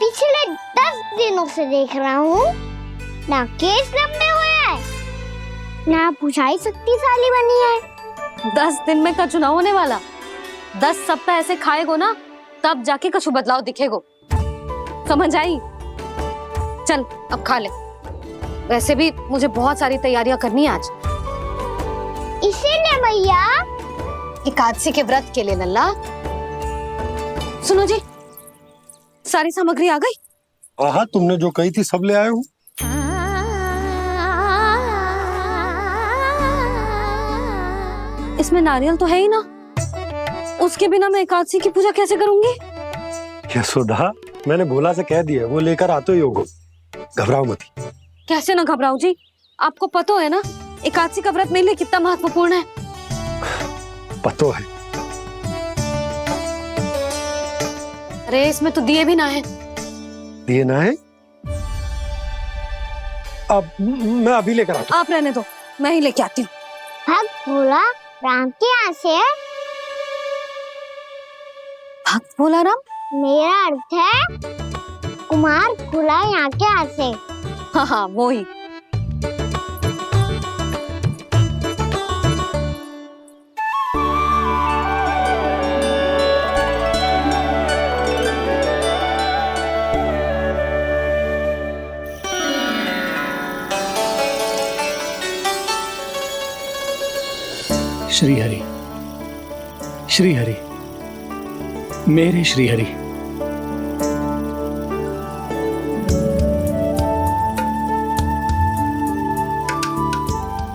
पिछले 10 दिनों से देख रहा हूँ, ना केस लंबे हुए हैं, ना भुजाएं शक्तिशाली बनी है। 10 दिन में का चुनाव होने वाला, 10 सप्ताह ऐसे खाएगो ना, तब जाके कछु बदलाव दिखेगो। समझ आई? चल अब खा ले। वैसे भी मुझे बहुत सारी तैयारियां करनी है आज। इसीलिए भैया, एकादशी के व्रत के लिए लल्ला। सुनो जी, सारी सामग्री आ गई? हाँ, तुमने जो कही थी सब ले आए हूँ। इसमें नारियल तो है ही ना, उसके बिना मैं एकादशी की पूजा कैसे करूंगी? यशोदा, मैंने भोला से कह दिया, वो लेकर आते ही होगा, घबराओ मत। कैसे ना घबराओ जी, आपको पता है ना एकादशी का व्रत मेरे लिए कितना महत्वपूर्ण है। पता है। अरे इसमें तो दिए भी ना है। दिए ना है? अब मैं अभी लेकर आता हूँ। आप रहने दो, मैं ही लेके आती हूँ। भक्त भोला राम के यहाँ से है? भक्त भोला राम? मेरा अर्थ है कुमार खुला यहाँ के हाथ से। हाँ हाँ वो ही। श्री हरि, श्री हरि, मेरे श्री हरि।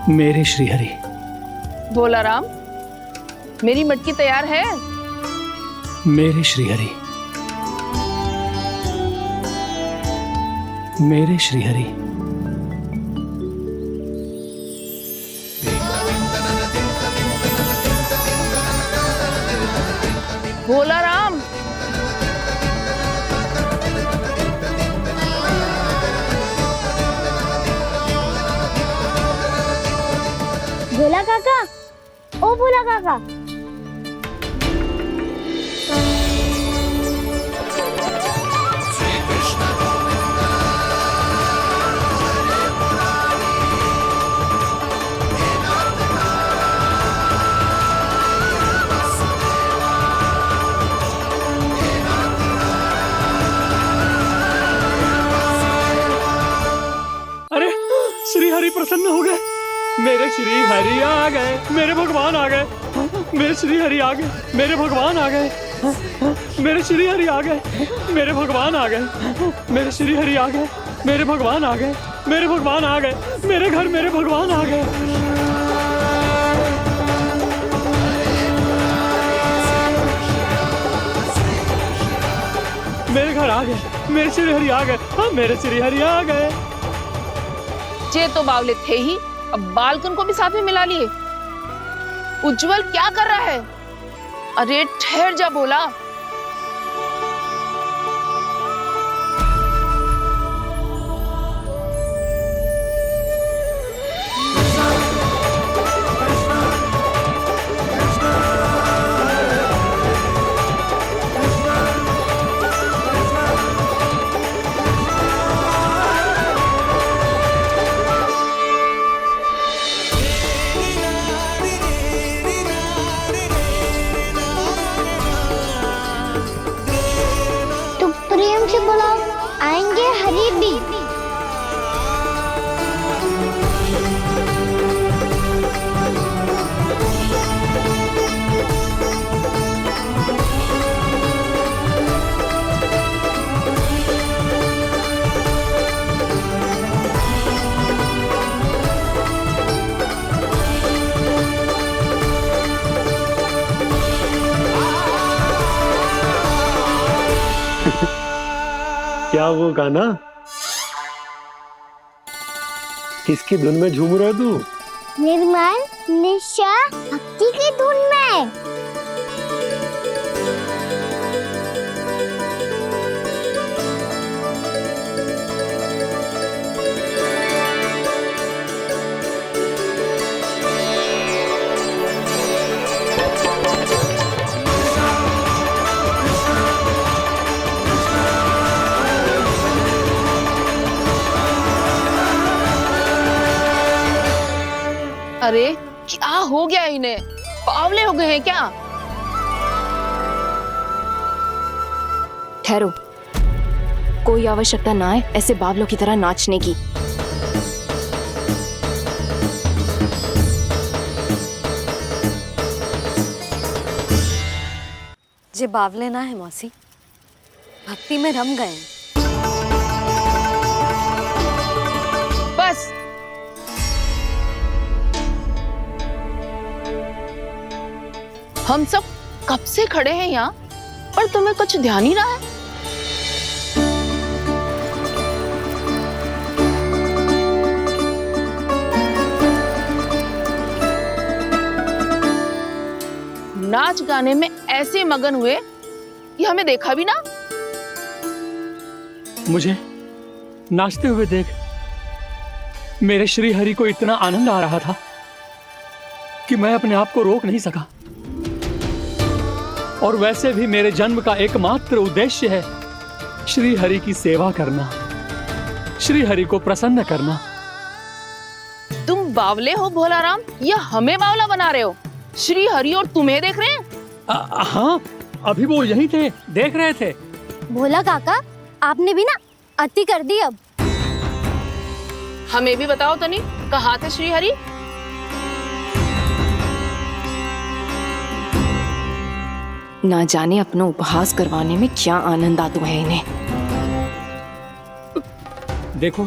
मेरे श्री हरि। भोला राम, मेरी मटकी तैयार है। मेरे श्री हरि, मेरे श्री हरि। भोला राम, भोला काका, ओ भोला काका। अरे श्री हरि प्रसन्न हो गए। मेरे श्री हरि आ गए, मेरे भगवान आ गए। मेरे श्री हरि आ गए, मेरे भगवान आ गए। मेरे श्री हरि आ गए, मेरे भगवान आ गए। मेरे श्री हरि आ गए, मेरे भगवान आ गए। मेरे भगवान आ गए, मेरे घर मेरे भगवान आ गए। मेरे घर आ गए, मेरे श्री हरि आ गए। हाँ मेरे श्री हरि आ गए। ये तो बावले थे ही, अब बालकन को भी साथ में मिला लिए। उज्जवल क्या कर रहा है? अरे ठहर जा भोला। प्रेम से बुलाओ, आएंगे हरि भी। क्या वो गाना? किसकी धुन में झूम रहा तू? निर्मल निशा भक्ति की धुन में। अरे क्या हो गया इन्हें? पावले हो गए हैं क्या? ठहरो, कोई आवश्यकता ना है ऐसे बावलों की तरह नाचने की। जे बावले ना है मौसी, भक्ति में रम गए। बस हम सब कब से खड़े हैं यहाँ, पर तुम्हें कुछ ध्यान ही ना है। नाच गाने में ऐसे मगन हुए कि हमें देखा भी ना। मुझे नाचते हुए देख मेरे श्री हरि को इतना आनंद आ रहा था कि मैं अपने आप को रोक नहीं सका और वैसे भी मेरे जन्म का एकमात्र उद्देश्य है श्री हरि की सेवा करना, श्री हरि को प्रसन्न करना। तुम बावले हो भोलाराम या हमें बावला बना रहे हो? श्री हरि और तुम्हें देख रहे हैं? हाँ, अभी वो यहीं थे, देख रहे थे। भोला काका, आपने भी ना अति कर दी। अब हमें भी बताओ तनी, कहाँ थे श्री हरि? ना जाने अपना उपहास करवाने में क्या आनंद आता है इन्हें। देखो,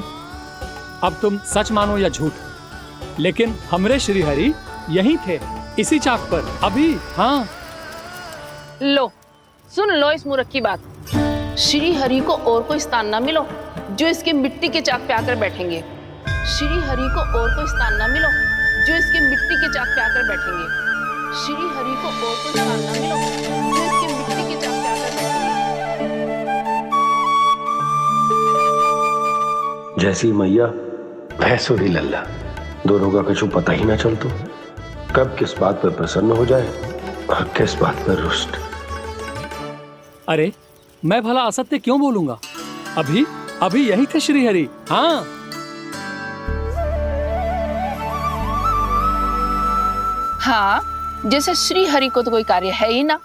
अब तुम सच मानो या झूठ, लेकिन हमरे श्री हरि यहीं थे, इसी चाक पर अभी। हाँ, लो सुन लो इस मूर्ख की बात। श्री हरि को और कोई स्थान ना मिलो जो इसके मिट्टी के चाक पे आकर बैठेंगे। श्री हरि को और कोई स्थान ना मिलो जो इसके मिट्टी के चाक पे आकर बैठेंगे। श्री हरि को और कोई स्थान ना मिलो जो इसके मिट्टी के चाक पे आकर बैठेंगे। जैसी मैया भैंसुरी लल्ला, दोनों का कुछ पता ही ना चलतो, कब किस बात पर प्रसन्न हो जाए और किस बात पर रुष्ट। अरे मैं भला असत्य क्यों बोलूंगा? अभी अभी यही थे श्री हरि। हाँ, हाँ, जैसे श्री हरि को तो कोई कार्य है ही ना,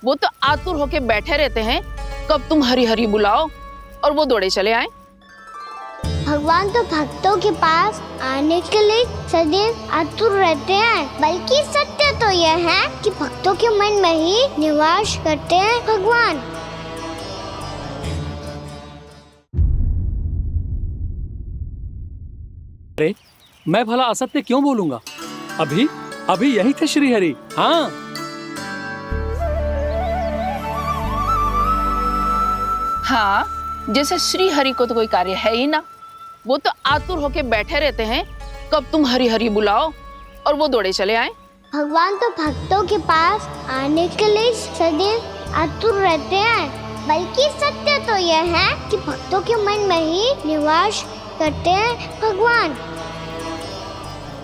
वो तो आतुर होके बैठे रहते हैं कब तुम हरि हरि बुलाओ और वो दौड़े चले आए। भगवान तो भक्तों के पास आने के लिए सदैव आतुर रहते हैं, बल्कि सत्य तो यह है कि भक्तों के मन में ही निवास करते हैं भगवान। अरे मैं भला असत्य क्यों बोलूंगा? अभी अभी यही थे श्री हरि। हाँ, हाँ, जैसे श्री हरि को तो कोई कार्य है ही ना, वो तो आतुर होके बैठे रहते हैं कब तुम हरि हरि बुलाओ और वो दौड़े चले आए। भगवान तो भक्तों के पास आने के लिए सदैव आतुर रहते हैं, बल्कि सत्य तो यह है कि भक्तों के मन में ही निवास करते हैं भगवान।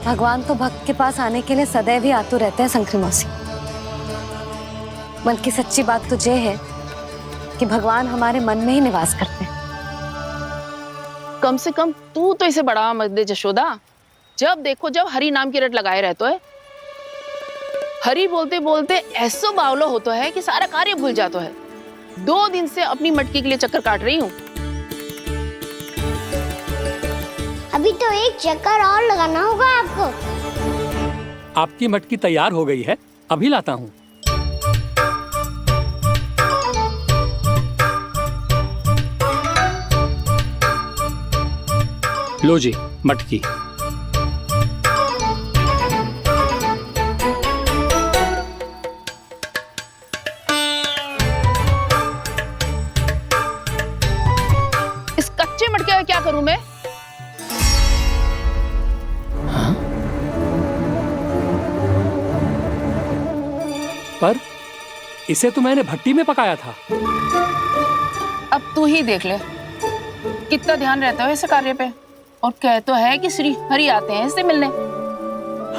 भगवान तो भक्त के पास आने के लिए सदैव ही आतुर रहते हैं शंकरी मौसी। बल्कि सच्ची बात तो ये है कि भगवान हमारे मन में ही निवास करते हैं। कम से कम तू तो इसे बढ़ावा मत दे जशोदा। जब देखो जब हरि नाम की रट लगाए रहते है। हरि बोलते बोलते ऐसो बावलो होता है कि सारा कार्य भूल जाता है। 2 दिन से अपनी मटकी के लिए चक्कर काट रही हूँ। अभी तो एक चक्कर और लगाना होगा आपको। आपकी मटकी तैयार हो गई है, अभी लाता हूँ। लो जी मटकी। इस कच्चे मटके का क्या करूं मैं? पर इसे तो मैंने भट्टी में पकाया था। अब तू ही देख ले कितना ध्यान रहता है इस कार्य पे। और कह तो है कि श्री हरि आते हैं इससे मिलने।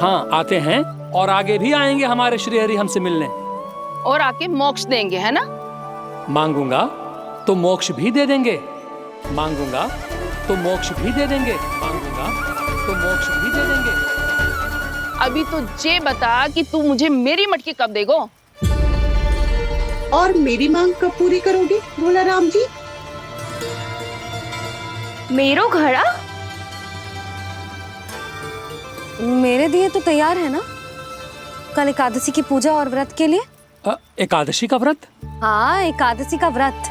हाँ आते हैं और आगे भी आएंगे हमारे श्री हरि हमसे मिलने। और आके मोक्ष देंगे, है ना? मांगूंगा तो मोक्ष भी दे देंगे, मांगूंगा तो मोक्ष भी दे देंगे, मांगूंगा तो मोक्ष भी दे देंगे। अभी तो ये बता कि तू मुझे मेरी मटकी कब देगो? और मेरी मांग कब पूरी करोगे भोलाराम जी? मेरो घड़ा मेरे दिए तो तैयार है ना? कल एकादशी की पूजा और व्रत के लिए। एकादशी का व्रत? हाँ, एकादशी का व्रत।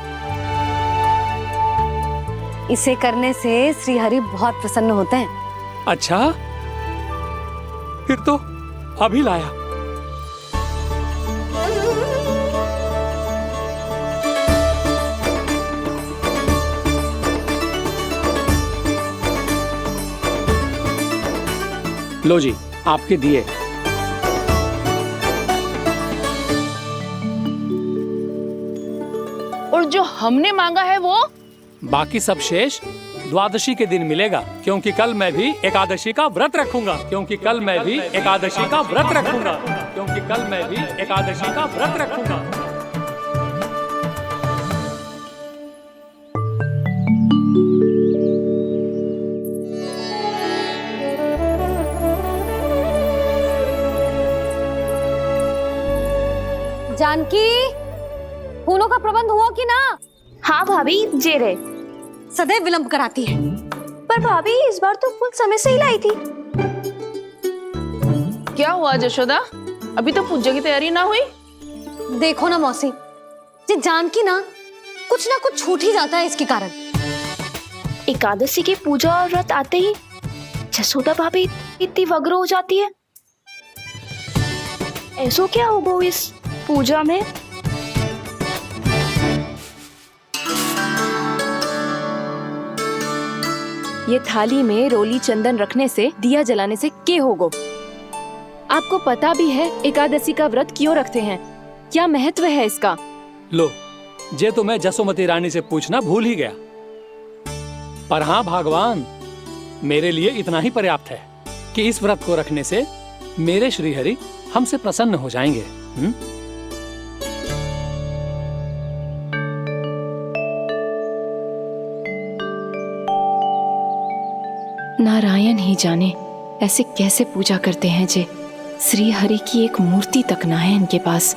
इसे करने से श्री हरि बहुत प्रसन्न होते हैं। अच्छा, फिर तो अभी लाया। लो जी आपके दिए। और जो हमने मांगा है वो? बाकी सब शेष द्वादशी के दिन मिलेगा, क्योंकि कल मैं भी एकादशी का व्रत रखूंगा, क्योंकि कल मैं भी एकादशी का व्रत रखूंगा, क्योंकि कल मैं भी एकादशी का व्रत रखूंगा। जानकी, फूलों का प्रबंध हुआ कि ना? हाँ भाभी, जे रहे। सदैव विलंब कराती है। पर भाभी इस बार तो फूल समय से ही लाई थी। क्या हुआ जशोदा, अभी तो पूजा की तैयारी ना हुई? देखो ना मौसी, ये जानकी ना कुछ छूट ही जाता है इसके कारण। एकादशी की पूजा और व्रत आते ही जसोदा भाभी इतनी वग्र हो जाती है। ऐसो क्या होगा इस पूजा में? ये थाली में रोली चंदन रखने से, दिया जलाने से के होगो? आपको पता भी है एकादशी का व्रत क्यों रखते हैं? क्या महत्व है इसका? लो, जे तो मैं जसोमती रानी से पूछना भूल ही गया। पर हाँ भगवान, मेरे लिए इतना ही पर्याप्त है कि इस व्रत को रखने से मेरे श्रीहरि हमसे प्रसन्न हो जाएंगे। नारायण ही जाने ऐसे कैसे पूजा करते हैं जे श्री हरि की एक मूर्ति तक ना है इनके पास।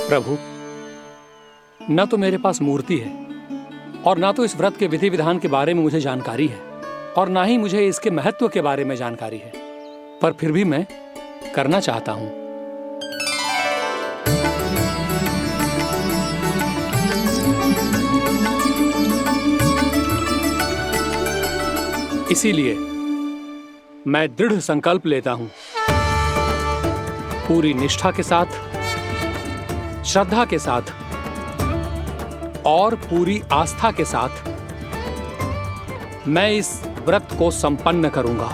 प्रभु, न तो मेरे पास मूर्ति है और ना तो इस व्रत के विधि विधान के बारे में मुझे जानकारी है और ना ही मुझे इसके महत्व के बारे में जानकारी है, पर फिर भी मैं करना चाहता हूं। इसीलिए मैं दृढ़ संकल्प लेता हूं, पूरी निष्ठा के साथ, श्रद्धा के साथ और पूरी आस्था के साथ मैं इस व्रत को संपन्न करूंगा।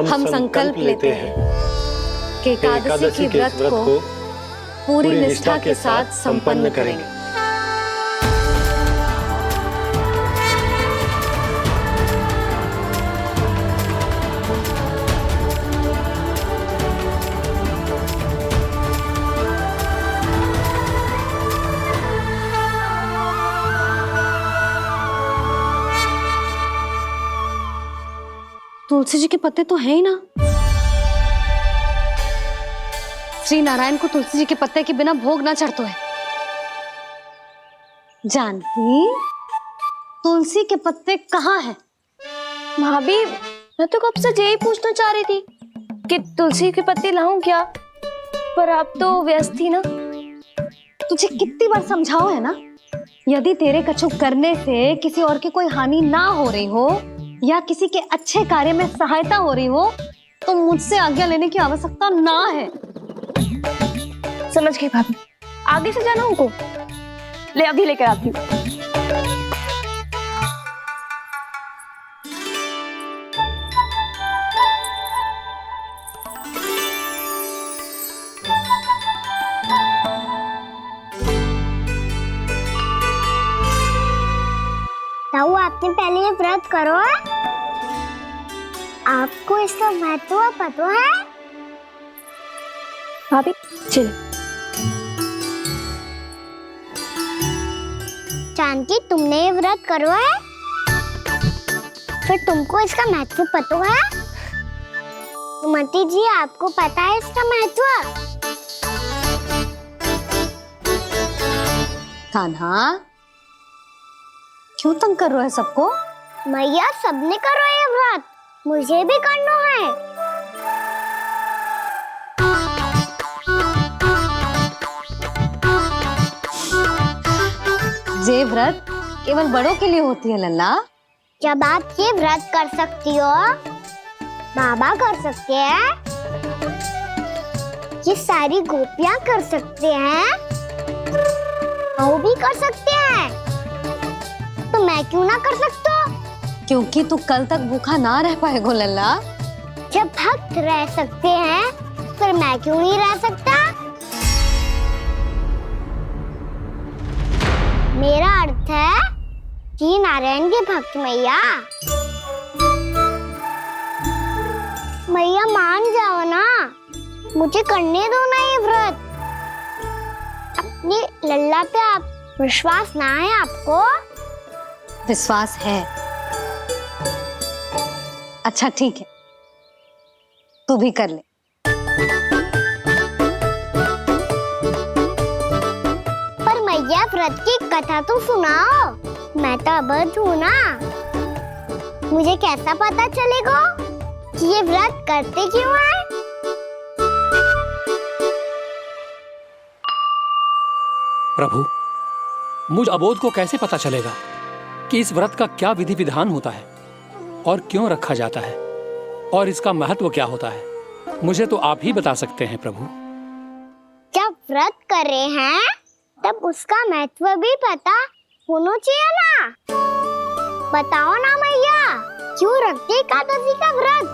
हम संकल्प लेते हैं कि एकादशी के व्रत को पूरी निष्ठा के साथ संपन्न करेंगे। तुलसी जी के पत्ते तो हैं ही ना। श्री नारायण को तुलसी जी के पत्ते के बिना भोग ना चढ़तो है। जानकी, तुलसी के पत्ते कहाँ हैं? भाभी, मैं तो कब से यही पूछना चाह रही थी कि तुलसी के पत्ते लाऊं क्या, पर आप तो व्यस्त थी ना। तुझे कितनी बार समझाओ है ना, यदि तेरे कछु करने से किसी और की कोई हानि ना हो रही हो या किसी के अच्छे कार्य में सहायता हो रही हो तो मुझसे आज्ञा लेने की आवश्यकता ना है। समझ गई भाभी, आगे से जाना उनको। ले अभी लेकर आती हूँ। ताऊ, आपने पहले ये व्रत करो है? आपको इसका महत्व पता है? भाभी चल। जानकी, तुमने ये व्रत करो है? फिर तुमको इसका महत्व पता है? सुमति जी, आपको पता है इसका महत्व? कान्हा, क्यों तंग कर रहा है सबको? मैया, सबने करो ये व्रत, मुझे भी करना है। ये व्रत केवल बड़ों के लिए होती है लल्ला। जब आप ये व्रत कर सकती हो, बाबा कर सकते हैं, ये सारी गोपियां कर सकते हैं, वो भी कर सकते हैं, तो मैं क्यों ना कर सकता? क्योंकि तू कल तक भूखा ना रह पाएगा लल्ला। जब भक्त रह सकते हैं, फिर मैं क्यों नहीं रह सकता? बात है कि नारायण के भक्त मैया मैया मान जाओ ना, मुझे करने दो ना ये व्रत। अपनी लल्ला पे आप विश्वास ना है आपको? विश्वास है। अच्छा ठीक है, तू भी कर ले। पर मैया व्रत की कथा तो सुनाओ, मैं तो अबध हूँ ना। मुझे कैसा पता चलेगा कि ये व्रत करते क्यों हैं? प्रभु, मुझ अबोध को कैसे पता चलेगा कि इस व्रत का क्या विधि विधान होता है और क्यों रखा जाता है और इसका महत्व क्या होता है? मुझे तो आप ही बता सकते हैं प्रभु। जब व्रत कर रहे हैं तब उसका महत्व भी पता होना चाहिए ना। बताओ ना मैया, क्यों रखते एकादशी का व्रत?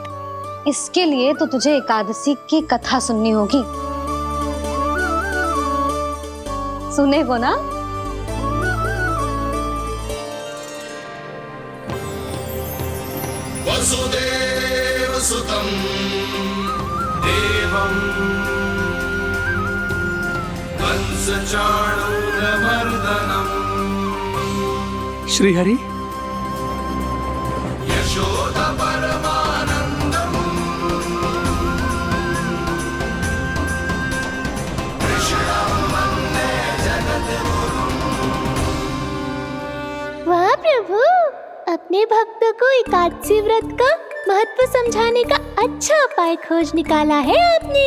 इसके लिए तो तुझे एकादशी की कथा सुननी होगी। सुने वो ना। वसुदेव सुतं देवं कंस चाणूरमर्दनम् श्रीहरि, यशोदा परमानंदम् कृष्णं वन्दे जगद्गुरुम्। वाह प्रभु, अपने भक्तों को एकादशी व्रत का महत्व समझाने का अच्छा उपाय खोज निकाला है आपने।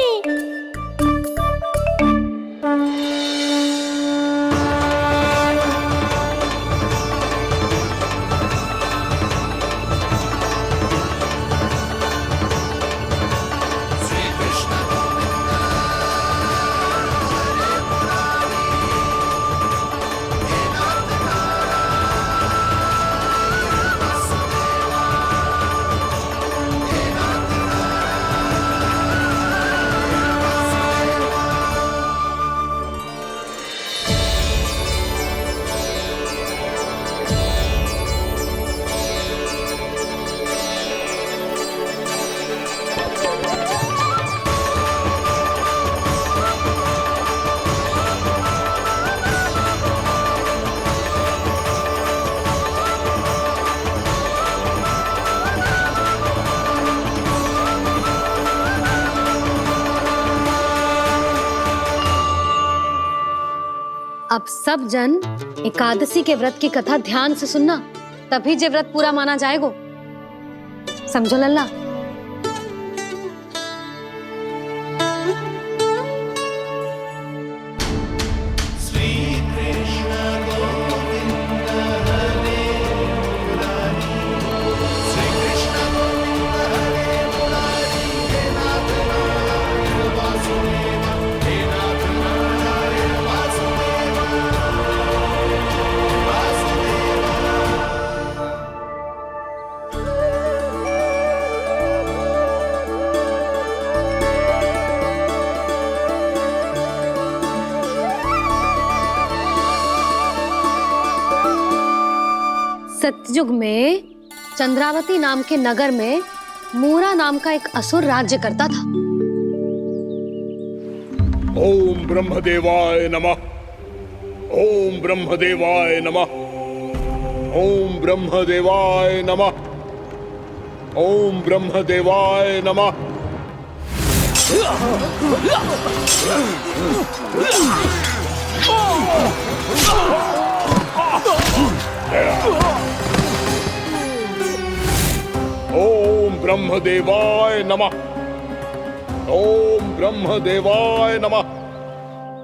अब सब जन एकादशी के व्रत की कथा ध्यान से सुनना, तभी जे व्रत पूरा माना जाएगा। समझो लल्ला। सतयुग में चंद्रावती नाम के नगर में मूरा नाम का एक असुर राज्य करता था। ओम ब्रह्मदेवाय नमः। ओम ब्रह्मदेवाय नमः। ओम ब्रह्मदेवाय नमः। ओम ब्रह्मदेवाय नमः। ओम ब्रह्मदेवाय नमः। ओम ब्रह्मदेवाय नमः।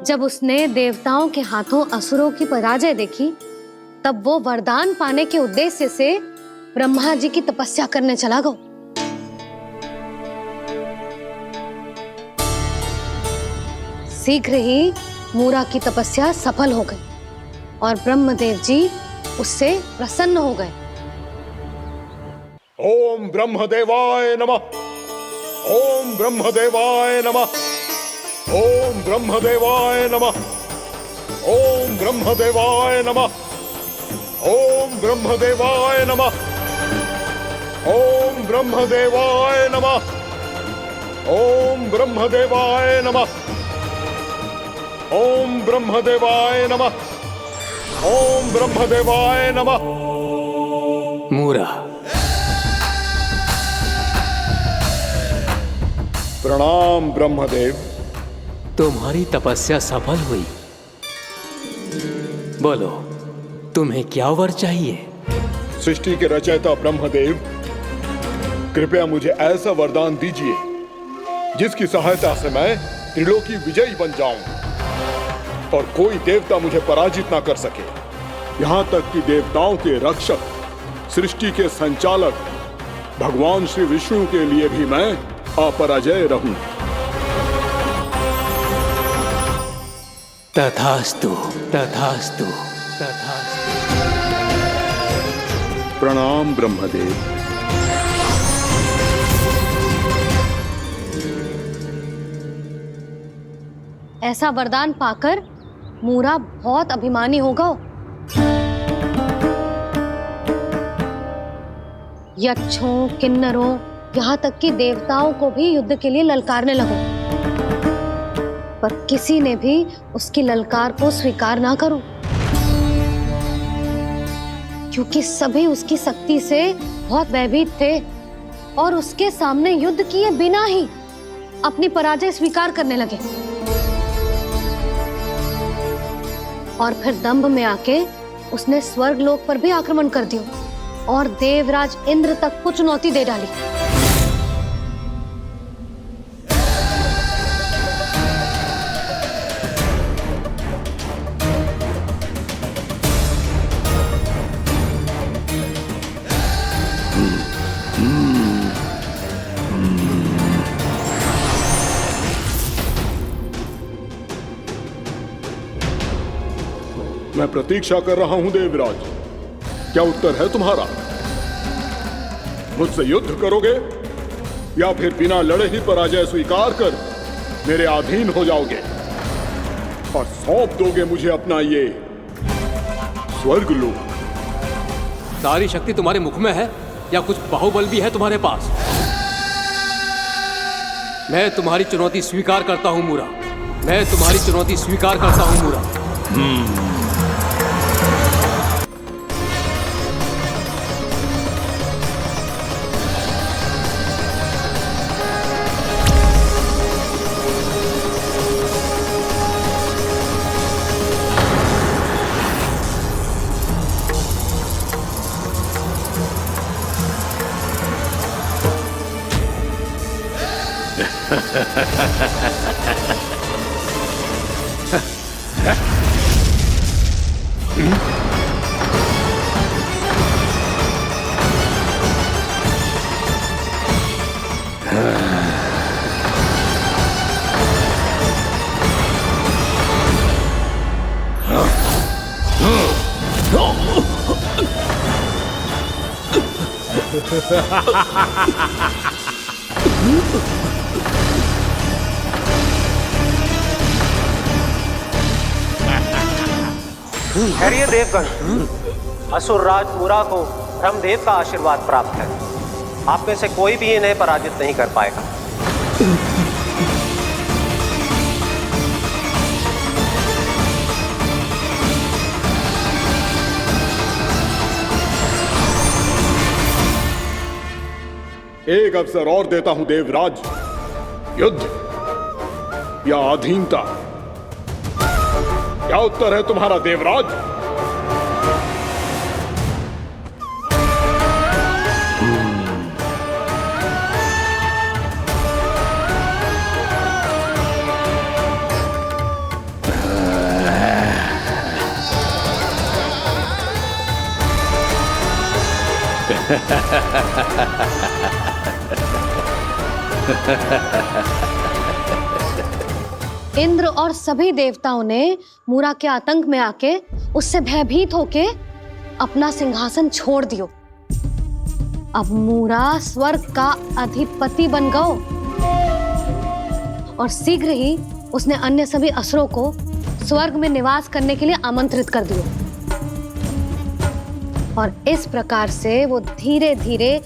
जब उसने देवताओं के हाथों असुरों की पराजय देखी, तब वो वरदान पाने के उद्देश्य से ब्रह्मा जी की तपस्या करने चला गया। शीघ्र ही मूरा की तपस्या सफल हो गई और ब्रह्मदेव जी उससे प्रसन्न हो गए। ओम ब्रह्मदेवाय नमः। ओम ब्रह्मदेवाय नमः। ओम ब्रह्मदेवाय नमः। ओम ब्रह्मदेवाय नमः। ओम ब्रह्मदेवाय नमः। ओम ब्रह्मदेवाय नमः। ओम ब्रह्मदेवाय नमः। ओम ब्रह्मदेवाय नमः। ओम ब्रह्मदेवाय नमः। मूरा, प्रणाम ब्रह्मदेव। तुम्हारी तपस्या सफल हुई। बोलो, तुम्हें क्या वर चाहिए? सृष्टि के रचयिता ब्रह्मदेव, कृपया मुझे ऐसा वरदान दीजिए जिसकी सहायता से मैं त्रिलोकी विजयी बन जाऊं और कोई देवता मुझे पराजित ना कर सके। यहां तक कि देवताओं के रक्षक, सृष्टि के संचालक भगवान श्री विष्णु के लिए भी मैं अपराजय रहूं। तथास्तु, तथास्तु, तथास्तु। प्रणाम ब्रह्मदेव। ऐसा वरदान पाकर मूरा बहुत अभिमानी होगा। यक्षों, किन्नरों, यहाँ तक कि देवताओं को भी युद्ध के लिए ललकारने लगो, पर किसी ने भी उसकी ललकार को स्वीकार ना करो, क्योंकि सभी उसकी शक्ति से बहुत भयभीत थे और उसके सामने युद्ध किए बिना ही अपनी पराजय स्वीकार करने लगे और फिर दंभ में आके उसने स्वर्ग लोक पर भी आक्रमण कर दिया और देवराज इंद्र तक को चुनौती दे डाली। मैं प्रतीक्षा कर रहा हूं देवराज, क्या उत्तर है तुम्हारा? मुझसे युद्ध करोगे या फिर बिना लड़े ही पराजय स्वीकार कर मेरे अधीन हो जाओगे और सौंप दोगे मुझे अपना ये स्वर्ग लोक? सारी शक्ति तुम्हारे मुख में है या कुछ बाहुबल भी है तुम्हारे पास? मैं तुम्हारी चुनौती स्वीकार करता हूं मूरा, मैं तुम्हारी चुनौती स्वीकार करता हूं मूरा। खैरिए देवगण, असुर राज मूरा को ब्रह्मदेव का आशीर्वाद प्राप्त है। आप में से कोई भी इन्हें पराजित नहीं कर पाएगा। एक अवसर और देता हूं देवराज, युद्ध या अधीनता, क्या उत्तर है तुम्हारा देवराज? इंद्र और सभी देवताओं ने मूरा के आतंक में आके उससे भयभीत होके अपना सिंहासन छोड़ दियो। अब मूरा स्वर्ग का अधिपति बन गयो और शीघ्र ही उसने अन्य सभी असुरों को स्वर्ग में निवास करने के लिए आमंत्रित कर दियो। और इस प्रकार से वो धीरे धीरे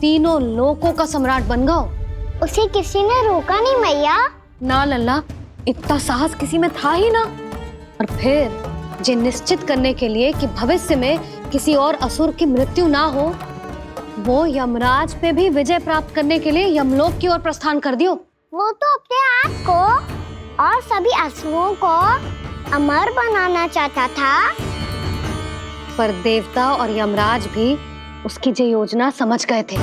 तीनों लोकों का सम्राट बन गया। उसे किसी ने रोका नहीं मैया। ना लल्ला, इतना साहस किसी में था ही ना। और फिर ये निश्चित करने के लिए कि भविष्य में किसी और असुर की मृत्यु ना हो, वो यमराज पे भी विजय प्राप्त करने के लिए यमलोक की ओर प्रस्थान कर दियो। वो तो अपने आप को और सभी असुरों को अमर बनाना चाहता था। पर देवता और यमराज भी उसकी ये योजना समझ गए थे।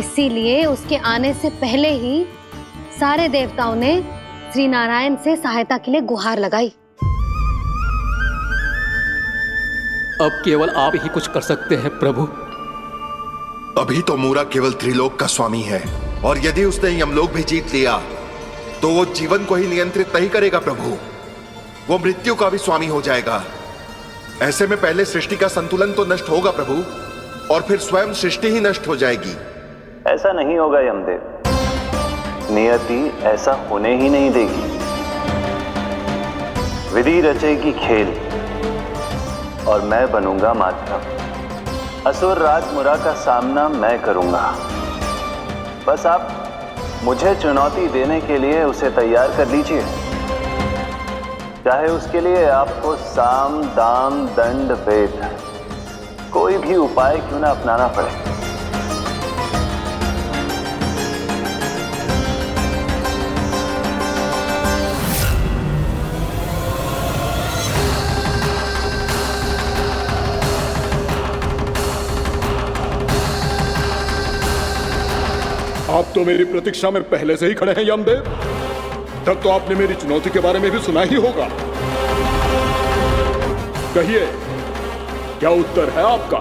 इसीलिए उसके आने से पहले ही सारे देवताओं ने श्री नारायण से सहायता के लिए गुहार लगाई। अब केवल आप ही कुछ कर सकते हैं प्रभु। अभी तो मूरा केवल त्रिलोक का स्वामी है, और यदि उसने यमलोक भी जीत लिया तो वो जीवन को ही नियंत्रित नहीं करेगा प्रभु, वो मृत्यु का भी स्वामी हो जाएगा। ऐसे में पहले सृष्टि का संतुलन तो नष्ट होगा प्रभु, और फिर स्वयं सृष्टि ही नष्ट हो जाएगी। ऐसा नहीं होगा यमदेव, नियति ऐसा होने ही नहीं देगी। विधि रचेगी खेल और मैं बनूंगा माध्यम। असुर राज मुरा का सामना मैं करूंगा। बस आप मुझे चुनौती देने के लिए उसे तैयार कर लीजिए, चाहे उसके लिए आपको साम दाम दंड भेद कोई भी उपाय क्यों ना अपनाना पड़े। आप तो मेरी प्रतीक्षा में पहले से ही खड़े हैं यमदेव। तब तो आपने मेरी चुनौती के बारे में भी सुना ही होगा। कहिए, क्या उत्तर है आपका?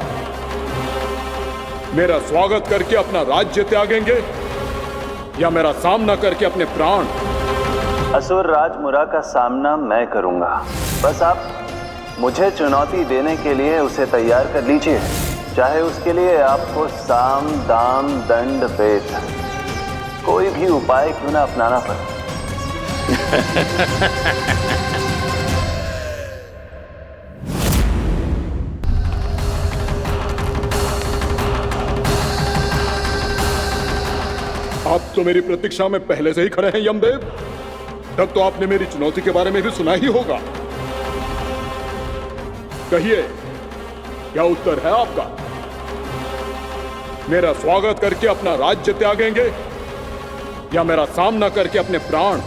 मेरा स्वागत करके अपना राज्य त्यागेंगे या मेरा सामना करके अपने प्राण? असुर राज मुरा का सामना मैं करूंगा। बस आप मुझे चुनौती देने के लिए उसे तैयार कर लीजिए, चाहे उसके लिए आपको साम दाम दंड भेद कोई भी उपाय क्यों ना अपनाना पड़े। आप तो मेरी प्रतीक्षा में पहले से ही खड़े हैं यमदेव। तब तो आपने मेरी चुनौती के बारे में भी सुना ही होगा। कहिए, क्या उत्तर है आपका? मेरा स्वागत करके अपना राज्य त्यागेंगे या मेरा सामना करके अपने प्राण?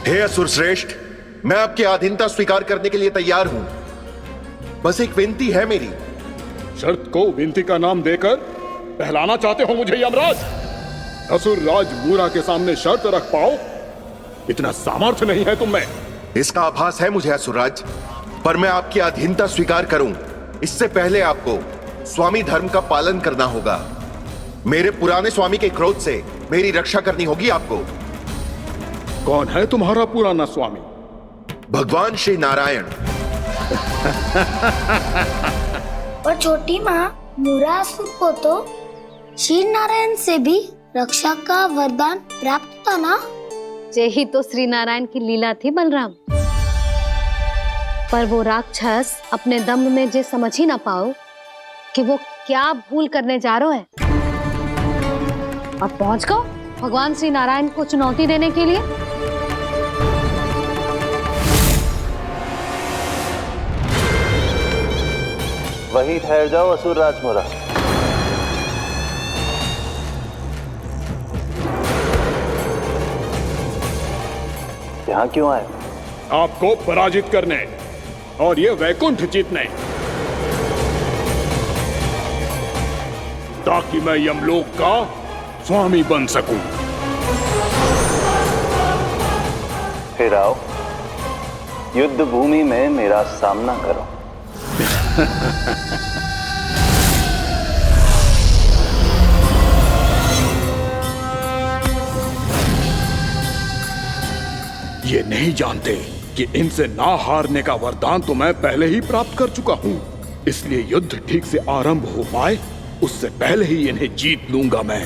हे असुर श्रेष्ठ, मैं आपकी अधीनता स्वीकार करने के लिए तैयार हूं। बस एक विनती है मेरी। शर्त को विनती का नाम देकर बहलाना चाहते हो मुझे यमराज? असुर राज मूरा के सामने शर्त रख पाओ, इतना सामर्थ्य नहीं है तुम में। इसका आभास है मुझे असुरराज, पर मैं आपकी अधीनता स्वीकार करूं इससे पहले आपको स्वामी धर्म का पालन करना होगा। मेरे पुराने स्वामी के क्रोध से मेरी रक्षा करनी होगी आपको। कौन है तुम्हारा पुराना स्वामी? भगवान श्री नारायण। और छोटी माँ मूरासुर को तो श्री नारायण से भी रक्षा का वरदान प्राप्त था ना? यही तो श्री नारायण की लीला थी बलराम। पर वो राक्षस अपने दम में जे समझ ही ना पाओ कि वो क्या भूल करने जा रहा है, और पहुंच गओ भगवान श्री नारायण को चुनौती देने के लिए। वहीं ठहर जाओ असुर राज मुरा। यहां क्यों आए? आपको पराजित करने और ये वैकुंठ जीतने, ताकि मैं यमलोक का स्वामी बन सकूं। फिर आओ, युद्ध भूमि में मेरा सामना करो। ये नहीं जानते कि इनसे ना हारने का वरदान तो मैं पहले ही प्राप्त कर चुका हूं, इसलिए युद्ध ठीक से आरंभ हो पाए उससे पहले ही इन्हें जीत लूंगा मैं।